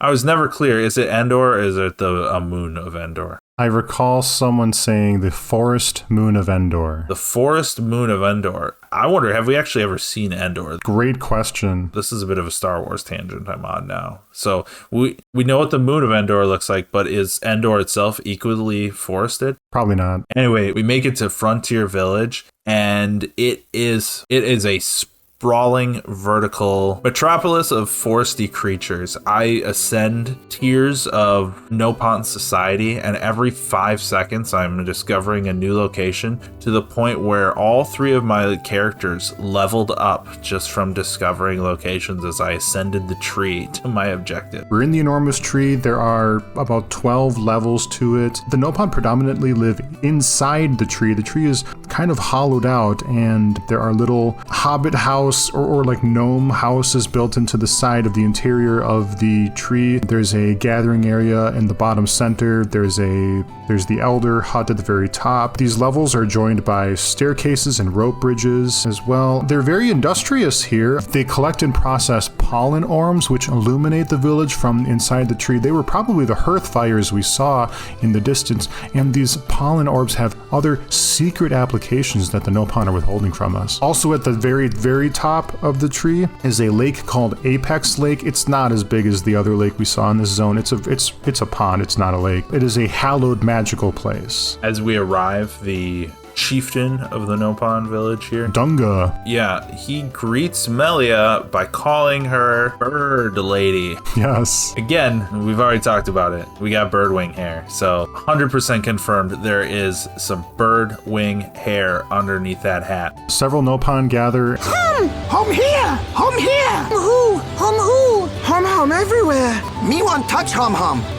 I was never clear. Is it Endor or is it a moon of Endor? I recall someone saying the forest moon of Endor. The forest moon of Endor. I wonder, have we actually ever seen Endor? Great question. This is a bit of a Star Wars tangent I'm on now. So we know what the moon of Endor looks like, but is Endor itself equally forested? Probably not. Anyway, we make it to Frontier Village, and it is a sprawling vertical metropolis of foresty creatures. I ascend tiers of Nopon society, and every 5 seconds I'm discovering a new location, to the point where all 3 of my characters leveled up just from discovering locations as I ascended the tree to my objective. We're in the enormous tree. There are about 12 levels to it. The Nopon predominantly live inside the tree. The tree is kind of hollowed out, and there are little hobbit house or like gnome houses built into the side of the interior of the tree. There's a gathering area in the bottom center. There's the elder hut at the very top. These levels are joined by staircases and rope bridges as well. They're very industrious here. They collect and process pollen orbs which illuminate the village from inside the tree. They were probably the hearth fires we saw in the distance, and these pollen orbs have other secret applications that the Nopon are withholding from us. Also at the very, very top of the tree is a lake called Apex Lake. It's not as big as the other lake we saw in this zone. It's a pond, it's not a lake. It is a hallowed magical place. As we arrive, the chieftain of the Nopon village here, Dunga. Yeah, he greets Melia by calling her Bird Lady. Yes. Again, we've already talked about it. We got bird wing hair. So 100% confirmed there is some bird wing hair underneath that hat. Several Nopon gather. Hum here! Hum here! Who? Who? Hum everywhere! Me want touch hum.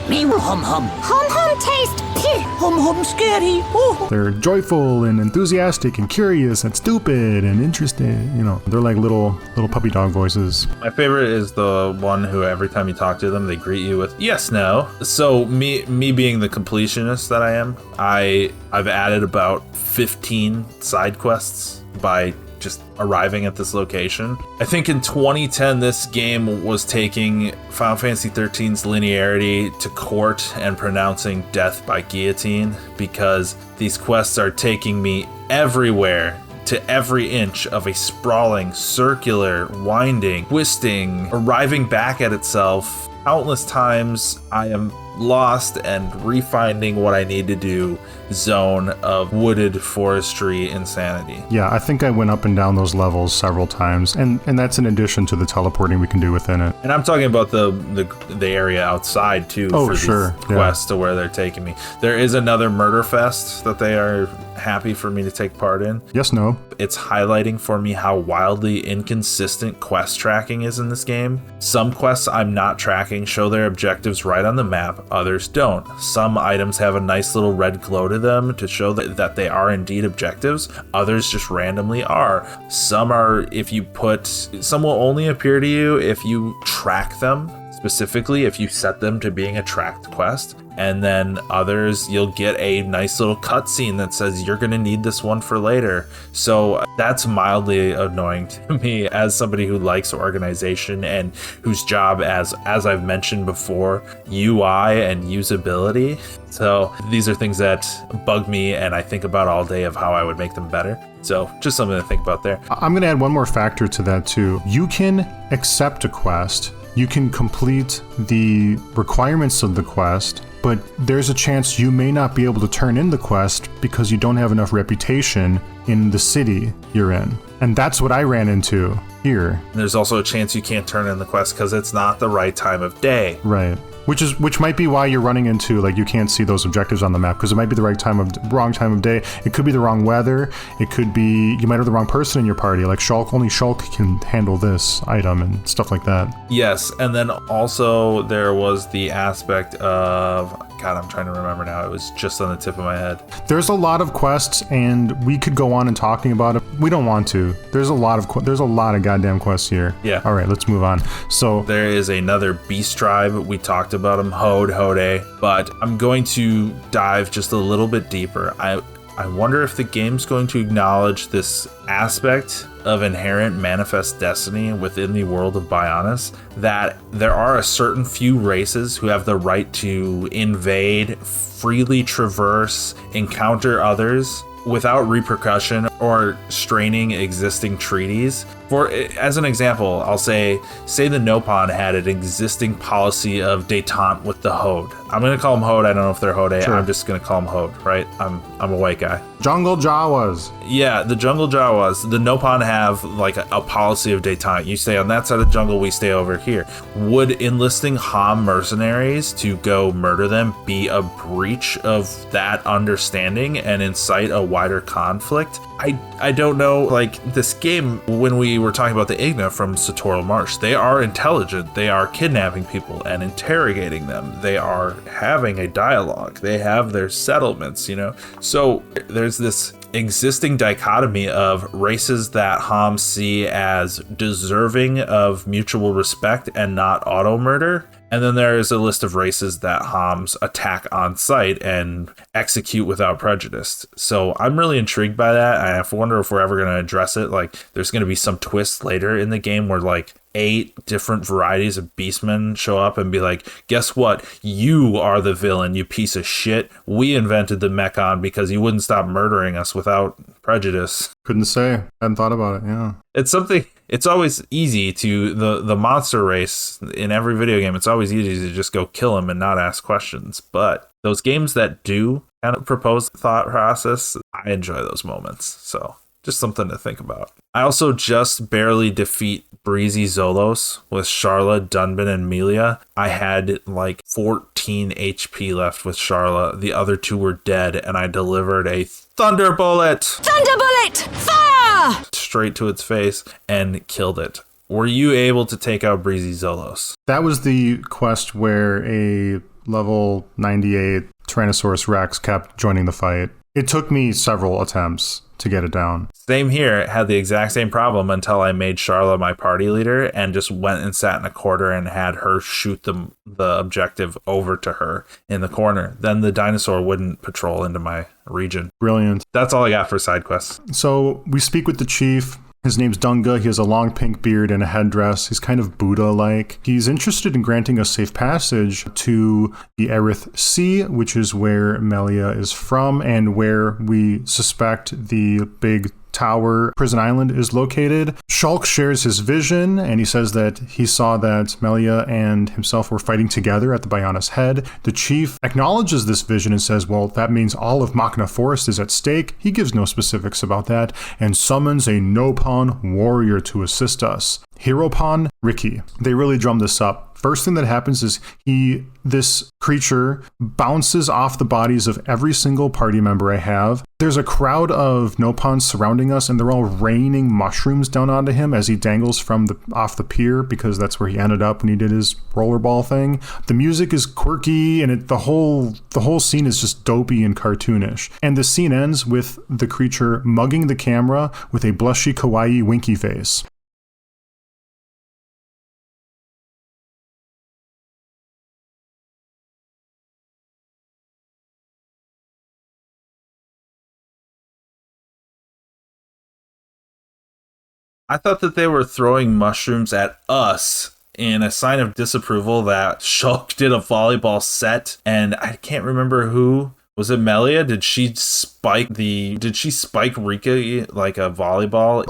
Me hum. Hum taste pih. Hum scary. Ooh. They're joyful and enthusiastic and curious and stupid and interested. You know, they're like little puppy dog voices. My favorite is the one who every time you talk to them, they greet you with yes, no. So me being the completionist that I am, I've added about 15 side quests by just arriving at this location. I think in 2010, this game was taking Final Fantasy XIII's linearity to court and pronouncing death by guillotine, because these quests are taking me everywhere, to every inch of a sprawling, circular, winding, twisting, arriving back at itself. Countless times I am lost and refinding what I need to do zone of wooded forestry insanity. Yeah, I think I went up and down those levels several times, and that's in addition to the teleporting we can do within it. And I'm talking about the area outside too, for sure. these quests to where they're taking me. There is another murder fest that they are happy for me to take part in. Yes, no. It's highlighting for me how wildly inconsistent quest tracking is in this game. Some quests I'm not tracking show their objectives right on the map, others don't. Some items have a nice little red glow to them to show that they are indeed objectives, others just randomly are. Some will only appear to you if you track them, specifically if you set them to being a tracked quest. And then others, you'll get a nice little cutscene that says you're going to need this one for later. So that's mildly annoying to me as somebody who likes organization and whose job, as I've mentioned before, UI and usability. So these are things that bug me and I think about all day of how I would make them better. So just something to think about there. I'm going to add one more factor to that too. You can accept a quest. You can complete the requirements of the quest, but there's a chance you may not be able to turn in the quest because you don't have enough reputation in the city you're in. And that's what I ran into here. There's also a chance you can't turn in the quest because it's not the right time of day. Right. Which might be why you're running into, like, you can't see those objectives on the map, because it might be the wrong time of day. It could be the wrong weather. It could be you might have the wrong person in your party. Like only Shulk can handle this item and stuff like that. Yes, and then also there was the aspect of, God, I'm trying to remember now. It was just on the tip of my head. There's a lot of quests, and we could go on and talking about it. We don't want to. There's a lot of goddamn quests here. Yeah. All right, let's move on. So there is another beast tribe. We talked about them, Hode, but I'm going to dive just a little bit deeper. I wonder if the game's going to acknowledge this aspect of inherent manifest destiny within the world of Bionis, that there are a certain few races who have the right to invade, freely traverse, encounter others without repercussion or straining existing treaties. As an example, I'll say the Nopon had an existing policy of détente with the Hode. I'm going to call them Hode. I don't know if they're Hode. Sure. I'm just going to call them Hode, right? I'm a white guy. Jungle Jawas. Yeah, the Jungle Jawas. The Nopon have like a policy of détente. You stay on that side of the jungle, we stay over here. Would enlisting Ham mercenaries to go murder them be a breach of that understanding and incite a wider conflict? I don't know. Like, this game, when we were talking about the Igna from Satoral Marsh, they are intelligent. They are kidnapping people and interrogating them. They are having a dialogue. They have their settlements, So there's this existing dichotomy of races that Ham see as deserving of mutual respect and not auto murder. And then there is a list of races that Hams attack on sight and execute without prejudice. So I'm really intrigued by that. I wonder if we're ever going to address it. Like, there's going to be some twist later in the game where like 8 different varieties of beastmen show up and be like, guess what? You are the villain, you piece of shit. We invented the Mechon because you wouldn't stop murdering us without prejudice. Couldn't say. Hadn't thought about it, yeah. It's always easy to, the monster race in every video game, it's always easy to just go kill them and not ask questions. But those games that do kind of propose the thought process, I enjoy those moments. So just something to think about. I also just barely defeat Breezy Zolos with Sharla, Dunban, and Melia. I had like 14 HP left with Sharla. The other 2 were dead, and I delivered a Thunderbullet! Thunderbullet! Fire! Straight to its face and killed it. Were you able to take out Breezy Zolos? That was the quest where a level 98 Tyrannosaurus Rex kept joining the fight. It took me several attempts to get it down. Same here. Had the exact same problem until I made Sharla my party leader and just went and sat in a corner and had her shoot the objective over to her in the corner. Then the dinosaur wouldn't patrol into my region. Brilliant. That's all I got for side quests. So we speak with the chief. His name's Dunga. He has a long pink beard and a headdress. He's kind of Buddha-like. He's interested in granting us safe passage to the Aerith Sea, which is where Melia is from and where we suspect the big tower prison island is located. Shulk shares his vision, and he says that he saw that Melia and himself were fighting together at the Biona's head. The chief acknowledges this vision and says, well, that means all of Machina Forest is at stake. He gives no specifics about that, and summons a Nopon warrior to assist us. Hiropon, Ricky. They really drum this up. First thing that happens is this creature bounces off the bodies of every single party member I have. There's a crowd of Nopons surrounding us, and they're all raining mushrooms down onto him as he dangles from off the pier, because that's where he ended up when he did his rollerball thing. The music is quirky, and the whole scene is just dopey and cartoonish. And the scene ends with the creature mugging the camera with a blushy kawaii winky face. I thought that they were throwing mushrooms at us in a sign of disapproval that Shulk did a volleyball set, and I can't remember who. Was it Melia? Did she spike Rika like a volleyball?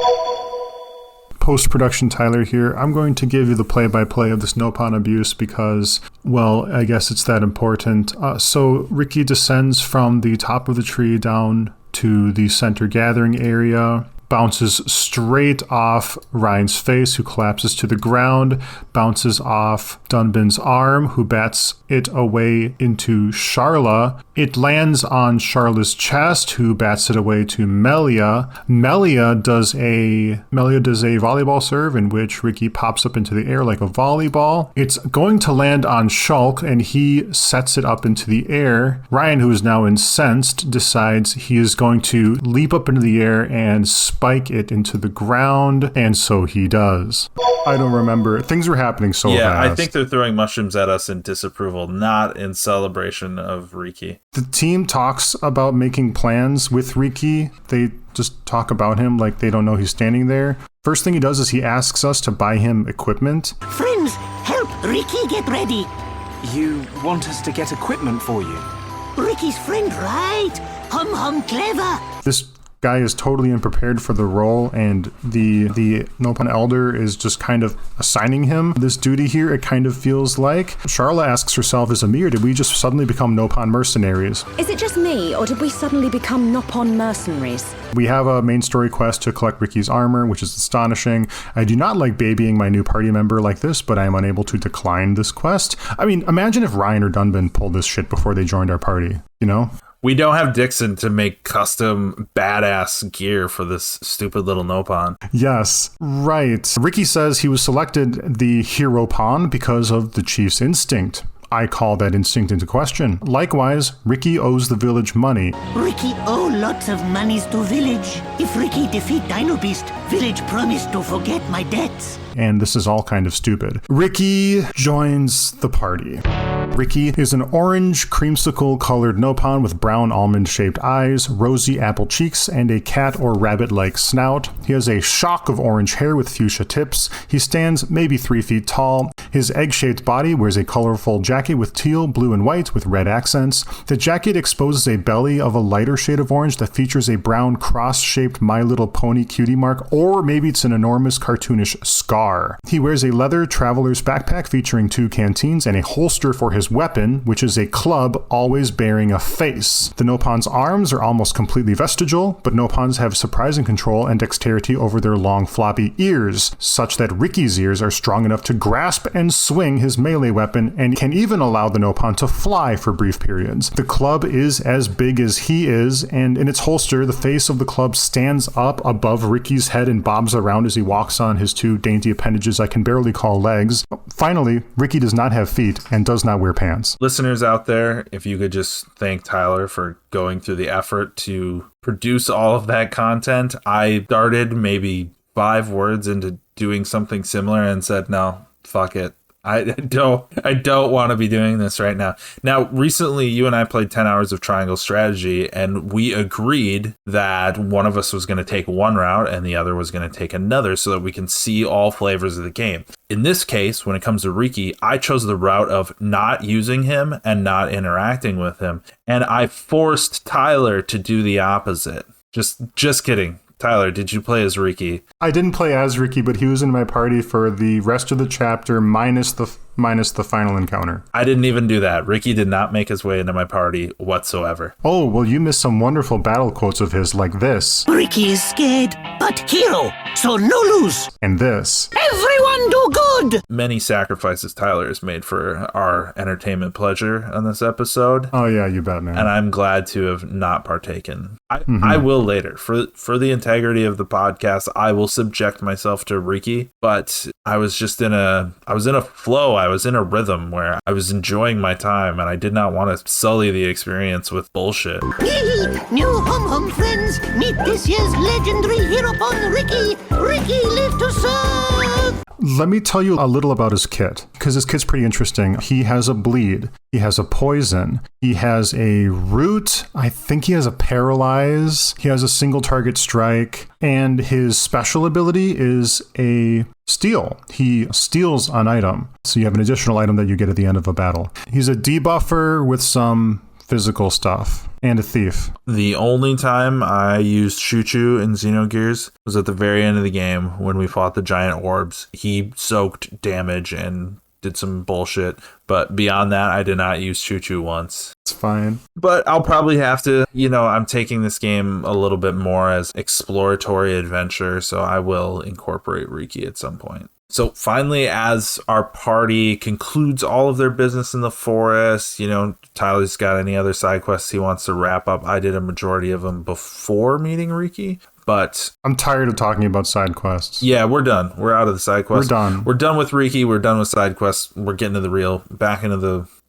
Post-production Tyler here. I'm going to give you the play-by-play of this Nopon abuse because, well, I guess it's that important. So Ricky descends from the top of the tree down to the center gathering area, bounces straight off Ryan's face, who collapses to the ground, bounces off Dunbin's arm, who bats it away into Sharla. It lands on Sharla's chest, who bats it away to Melia. Melia does a volleyball serve in which Ricky pops up into the air like a volleyball. It's going to land on Shulk, and he sets it up into the air. Ryan, who is now incensed, decides he is going to leap up into the air and spike it into the ground, and so he does. I don't remember. Things were happening so fast. Yeah, I think they're throwing mushrooms at us in disapproval, not in celebration of Riki. The team talks about making plans with Riki. They just talk about him like they don't know he's standing there. First thing he does is he asks us to buy him equipment. Friends, help Riki get ready. You want us to get equipment for you? Ricky's friend, right? Hum clever. This guy is totally unprepared for the role, and the Nopon Elder is just kind of assigning him this duty here, it kind of feels like. Sharla asks herself, is it me, or did we just suddenly become Nopon mercenaries? Is it just me, or did we suddenly become Nopon mercenaries? We have a main story quest to collect Ricky's armor, which is astonishing. I do not like babying my new party member like this, but I am unable to decline this quest. I mean, imagine if Ryan or Dunban pulled this shit before they joined our party, you know? We don't have Dixon to make custom badass gear for this stupid little Nopon. Yes, right. Ricky says he was selected the Hiropon because of the chief's instinct. I call that instinct into question. Likewise, Ricky owes the village money. Ricky owe lots of monies to village. If Ricky defeat Dino Beast, village promised to forget my debts. And this is all kind of stupid. Ricky joins the party. Ricky is an orange creamsicle colored Nopon with brown almond shaped eyes, rosy apple cheeks, and a cat or rabbit like snout. He has a shock of orange hair with fuchsia tips. He stands maybe 3 feet tall. His egg shaped body wears a colorful jacket with teal, blue, and white with red accents. The jacket exposes a belly of a lighter shade of orange that features a brown cross shaped My Little Pony cutie mark, or maybe it's an enormous cartoonish scar. He wears a leather traveler's backpack featuring 2 canteens and a holster for his weapon, which is a club always bearing a face. The Nopon's arms are almost completely vestigial, but Nopons have surprising control and dexterity over their long floppy ears, such that Ricky's ears are strong enough to grasp and swing his melee weapon, and can even allow the Nopon to fly for brief periods. The club is as big as he is, and in its holster, the face of the club stands up above Ricky's head and bobs around as he walks on his 2 dainty appendages I can barely call legs. Finally, Ricky does not have feet and does not wear pants. Listeners out there, if you could just thank Tyler for going through the effort to produce all of that content. I started maybe 5 words into doing something similar and said, no, fuck it. I don't want to be doing this right now. Now, recently, you and I played 10 hours of Triangle Strategy, and we agreed that one of us was going to take one route and the other was going to take another so that we can see all flavors of the game. In this case, when it comes to Riki, I chose the route of not using him and not interacting with him, and I forced Tyler to do the opposite. Just kidding. Tyler, did you play as Riki? I didn't play as Riki, but he was in my party for the rest of the chapter minus the final encounter. I didn't even do that. Riki did not make his way into my party whatsoever. Oh, well, you missed some wonderful battle quotes of his like this. Riki is scared, but hero, so no lose. And this. Everyone do good. Many sacrifices Tyler has made for our entertainment pleasure on this episode. Oh, yeah, you bet, man. And I'm glad to have not partaken. I will later. For the integrity of the podcast, I will subject myself to Riki, but I was in a flow. I was in a rhythm where I was enjoying my time, and I did not want to sully the experience with bullshit. New hum friends, meet this year's legendary hero pon Riki. Riki live to serve. Let me tell you a little about his kit, because his kit's pretty interesting. He has a bleed. He has a poison. He has a root. I think he has a paralyze. He has a single target strike. And his special ability is a steal. He steals an item. So you have an additional item that you get at the end of a battle. He's a debuffer with some physical stuff, and a thief. The only time I used Chuchu in Xenogears was at the very end of the game when we fought the giant orbs. He soaked damage and did some bullshit, but beyond that, I did not use Chuchu once. It's fine. But I'll probably have to, I'm taking this game a little bit more as exploratory adventure, so I will incorporate Riki at some point. So finally, as our party concludes all of their business in the forest, Tyler's got any other side quests he wants to wrap up. I did a majority of them before meeting Riki, but I'm tired of talking about side quests. Yeah, we're done. We're out of the side quests. We're done. We're done with Riki. We're done with side quests. We're getting to back into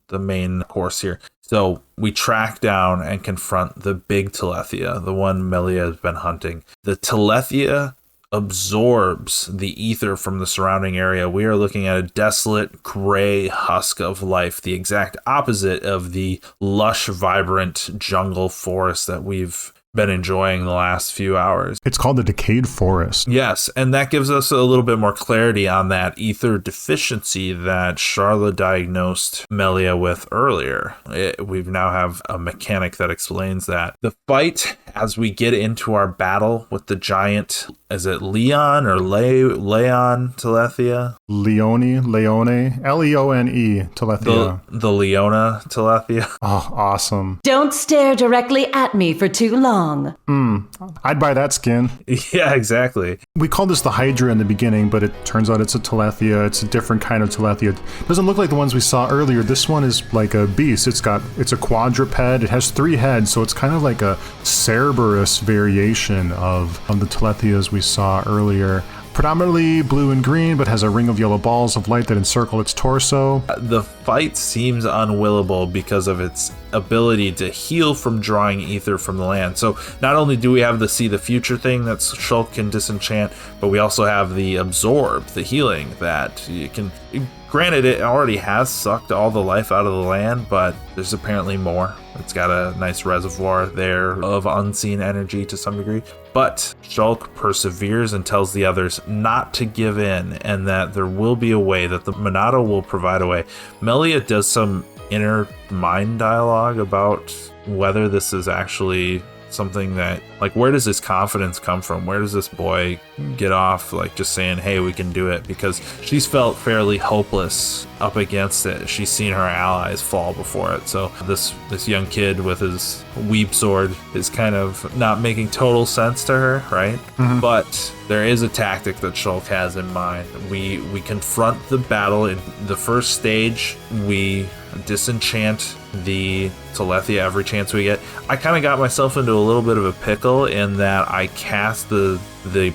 the main course here. So we track down and confront the big Telethia, the one Melia has been hunting. The Telethia absorbs the ether from the surrounding area. We are looking at a desolate gray husk of life, the exact opposite of the lush, vibrant jungle forest that we've been enjoying the last few hours. It's called the Decayed Forest. Yes, and that gives us a little bit more clarity on that ether deficiency that Charla diagnosed Melia with earlier. We now have a mechanic that explains that. The fight, as we get into our battle with the giant, is it Leon or Leon Telethia? Leone, Leone, Telethia. The Leona Telethia. Oh, awesome. Don't stare directly at me for too long. I'd buy that skin. Yeah, exactly. We called this the Hydra in the beginning, but it turns out it's a Telethia. It's a different kind of Telethia. It doesn't look like the ones we saw earlier. This one is like a beast. It's a quadruped. It has 3 heads, so it's kind of like a Cerberus variation of the Telethias we saw earlier. Predominantly blue and green, but has a ring of yellow balls of light that encircle its torso. The fight seems unwillable because of its ability to heal from drawing ether from the land. So not only do we have the see the future thing that Shulk can disenchant, but we also have the absorb, the healing that you can... Granted, it already has sucked all the life out of the land, but there's apparently more. It's got a nice reservoir there of unseen energy to some degree. But Shulk perseveres and tells the others not to give in, and that there will be a way, that the Monado will provide a way. Melia does some inner mind dialogue about whether this is actually something that, like, where does this confidence come from? Where does this boy get off, like, just saying, hey, we can do it? Because she's felt fairly hopeless up against it. She's seen her allies fall before it. So this young kid with his weeb sword is kind of not making total sense to her, right? Mm-hmm. But there is a tactic that Shulk has in mind. We confront the battle. In the first stage, we disenchant the Telethia every chance we get. I kind of got myself into a little bit of a pickle in that I cast the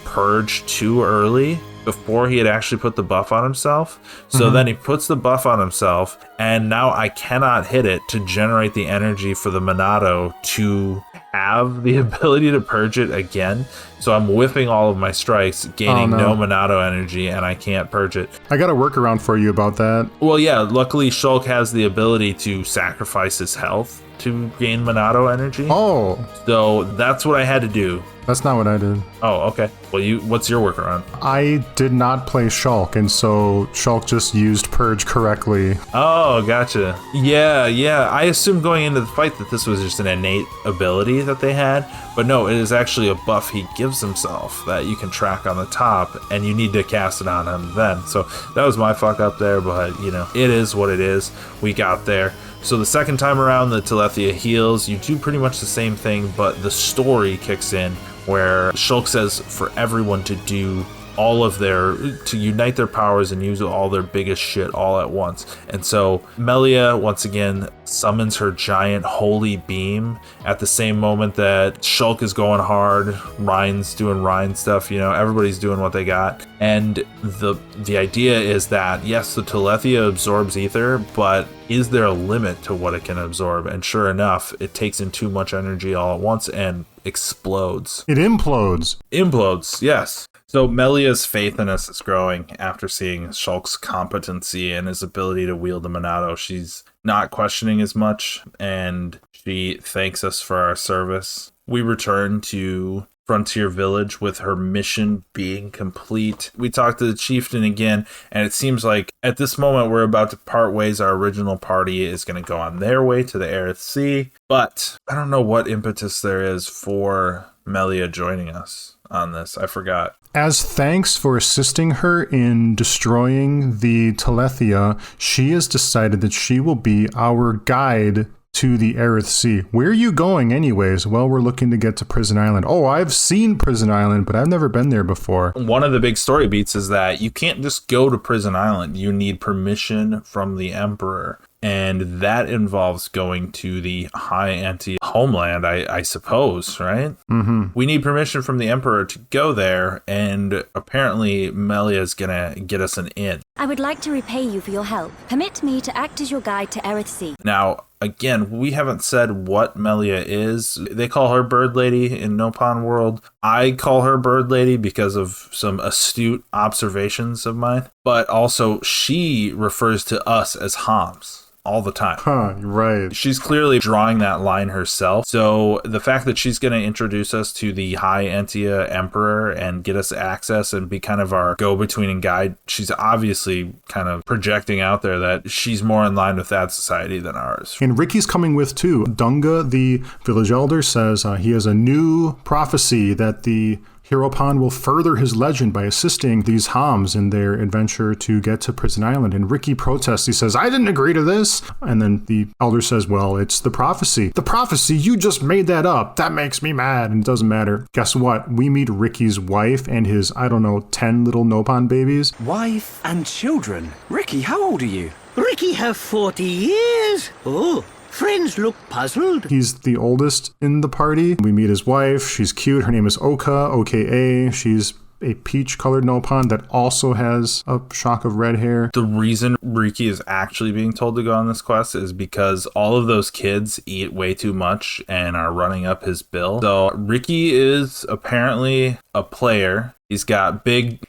purge too early before he had actually put the buff on himself. So then he puts the buff on himself, and now I cannot hit it to generate the energy for the Monado to have the ability to purge it again. So I'm whiffing all of my strikes, gaining no Monado energy, and I can't purge it. I got a workaround for you about that. Well, yeah, luckily Shulk has the ability to sacrifice his health to gain Monado energy. Oh. So that's what I had to do. That's not what I did. Oh, okay. Well, what's your workaround? I did not play Shulk, and so Shulk just used Purge correctly. Oh, gotcha. Yeah. I assumed going into the fight that this was just an innate ability that they had, but no, it is actually a buff he gives himself that you can track on the top, and you need to cast it on him then. So that was my fuck up there, but, it is what it is. We got there. So the second time around, the Telethia heals. You do pretty much the same thing, but the story kicks in where Shulk says for everyone to do to unite their powers and use all their biggest shit all at once. And so Melia once again summons her giant holy beam at the same moment that Shulk is going hard, Rhine's doing Rhine stuff, everybody's doing what they got. And the idea is that yes, the Telethia absorbs ether, but is there a limit to what it can absorb? And sure enough, it takes in too much energy all at once and explodes. It implodes. Implodes, yes. So Melia's faith in us is growing after seeing Shulk's competency and his ability to wield the Monado. She's not questioning as much, and she thanks us for our service. We return to Frontier Village with her mission being complete. We talked to the chieftain again, and it seems like at this moment we're about to part ways. Our original party is going to go on their way to the Aerith Sea, but I don't know what impetus there is for Melia joining us on this. I forgot. As thanks for assisting her in destroying the Telethia, she has decided that she will be our guide to the Aerith Sea. Where are you going anyways? Well, we're looking to get to Prison Island. Oh, I've seen Prison Island, but I've never been there before. One of the big story beats is that you can't just go to Prison Island. You need permission from the Emperor. And that involves going to the High Ante homeland, I suppose, right? Mm-hmm. We need permission from the Emperor to go there, and apparently Melia's gonna get us an in. I would like to repay you for your help. Permit me to act as your guide to Aerith Sea. Now, again, we haven't said what Melia is. They call her Bird Lady in Nopon world. I call her Bird Lady because of some astute observations of mine. But also, she refers to us as Homs all the time. Huh, right. She's clearly drawing that line herself. So the fact that she's going to introduce us to the High Antia Emperor and get us access and be kind of our go-between and guide, she's obviously kind of projecting out there that she's more in line with that society than ours. And Ricky's coming with too. Dunga, the village elder, says he has a new prophecy that the Hiropan will further his legend by assisting these Homs in their adventure to get to Prison Island. And Ricky protests. He says, I didn't agree to this. And then the elder says, well, it's the prophecy. The prophecy? You just made that up. That makes me mad. And it doesn't matter. Guess what? We meet Ricky's wife and his, 10 little Nopon babies. Wife and children? Ricky, how old are you? Ricky have 40 years. Oh. Friends look puzzled. He's the oldest in the party. We meet his wife. She's cute. Her name is Oka, O-K-A. She's a peach-colored Nopon that also has a shock of red hair. The reason Riki is actually being told to go on this quest is because all of those kids eat way too much and are running up his bill. So Riki is apparently a player. He's got big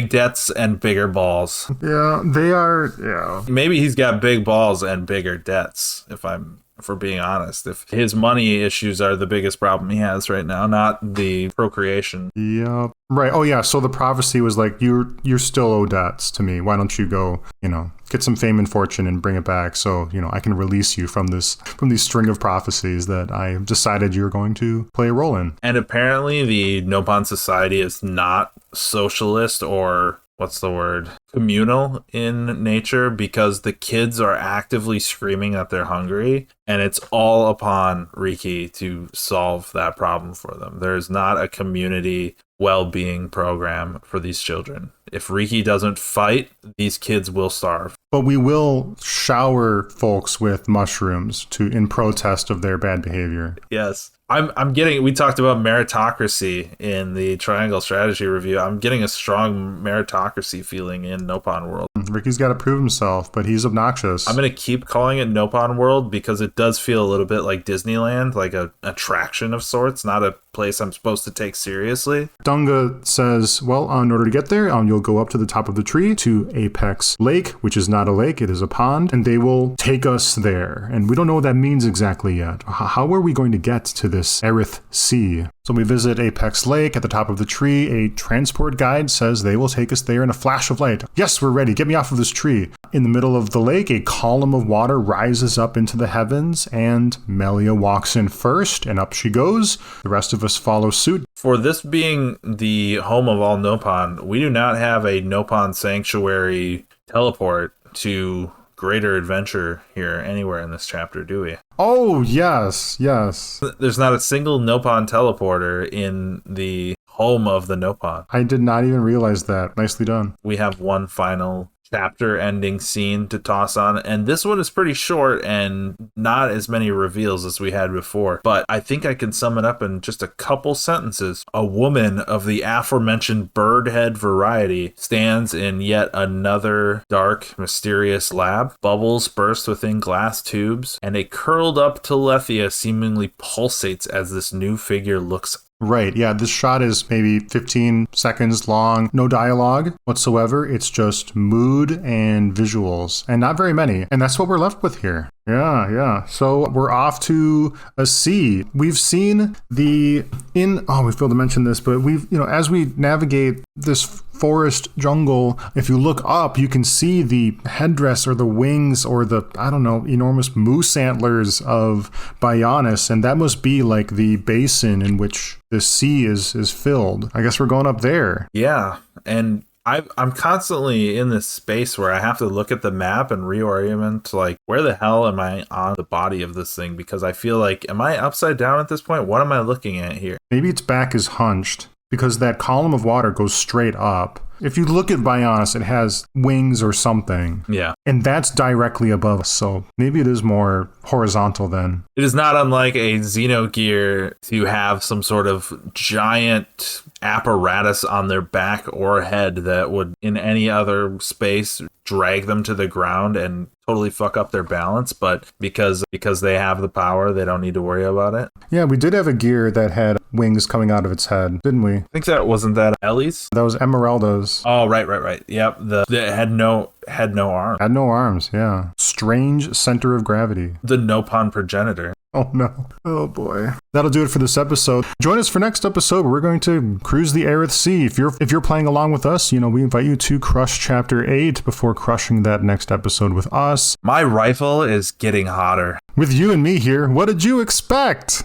debts and bigger balls. Yeah, they are, yeah. Maybe he's got big balls and bigger debts, if we're being honest. If his money issues are the biggest problem he has right now, not the procreation. Yeah. Right. Oh yeah. So the prophecy was like, you're still owe debts to me. Why don't you go, get some fame and fortune and bring it back so, I can release you from these string of prophecies that I decided you're going to play a role in. And apparently the Nopon society is not socialist or communal in nature, because the kids are actively screaming that they're hungry, and it's all upon Riki to solve that problem for them. There's not a community well-being program for these children. If Riki doesn't fight, these kids will starve. But we will shower folks with mushrooms in protest of their bad behavior. Yes. We talked about meritocracy in the Triangle Strategy Review. I'm getting a strong meritocracy feeling in Nopon World. Ricky's got to prove himself, but he's obnoxious. I'm going to keep calling it Nopon World because it does feel a little bit like Disneyland, like a attraction of sorts, not a place I'm supposed to take seriously. Dunga says, well, in order to get there, you'll go up to the top of the tree to Apex Lake, which is not a lake, it is a pond, and they will take us there. And we don't know what that means exactly yet. How are we going to get to this Aerith Sea? So we visit Apex Lake. At the top of the tree, a transport guide says they will take us there in a flash of light. Yes, we're ready. Get me off of this tree. In the middle of the lake, a column of water rises up into the heavens, and Melia walks in first, and up she goes. The rest of us follow suit. For this being the home of all Nopon, we do not have a Nopon sanctuary teleport to greater adventure here anywhere in this chapter, do we? Oh, yes. There's not a single Nopon teleporter in the home of the Nopon. I did not even realize that. Nicely done. We have one final chapter ending scene to toss on, and this one is pretty short and not as many reveals as we had before, but I think I can sum it up in just a couple sentences. A woman of the aforementioned bird head variety stands in yet another dark, mysterious lab. Bubbles burst within glass tubes, and a curled up Telethia seemingly pulsates as this new figure looks. Right, yeah, this shot is maybe 15 seconds long, no dialogue whatsoever. It's just mood and visuals, and not very many. And that's what we're left with here. Yeah. So we're off to a sea. We've seen we failed to mention this, but as we navigate this forest jungle, if you look up, you can see the headdress or the wings or the, enormous moose antlers of Bionis, and that must be like the basin in which the sea is filled. I guess we're going up there. Yeah, and I'm constantly in this space where I have to look at the map and reorient, like, where the hell am I on the body of this thing? Because I feel like, am I upside down at this point? What am I looking at here? Maybe its back is hunched, because that column of water goes straight up. If you look at Bionis, it has wings or something. Yeah. And that's directly above us, so maybe it is more horizontal then. It is not unlike a Xenogear to have some sort of giant apparatus on their back or head that would, in any other space, drag them to the ground and totally fuck up their balance, but because they have the power, they don't need to worry about it. Yeah, we did have a gear that had wings coming out of its head, didn't we? I think wasn't that Ellie's? That was Emeralda's. Oh, right. Yep, that had no arms. Had no arms, yeah. Strange center of gravity. The Nopon progenitor. Oh no. Oh boy. That'll do it for this episode. Join us for next episode. We're going to cruise the Aerith Sea. If you're playing along with us, we invite you to crush Chapter 8 before crushing that next episode with us. My rifle is getting hotter. With you and me here, what did you expect?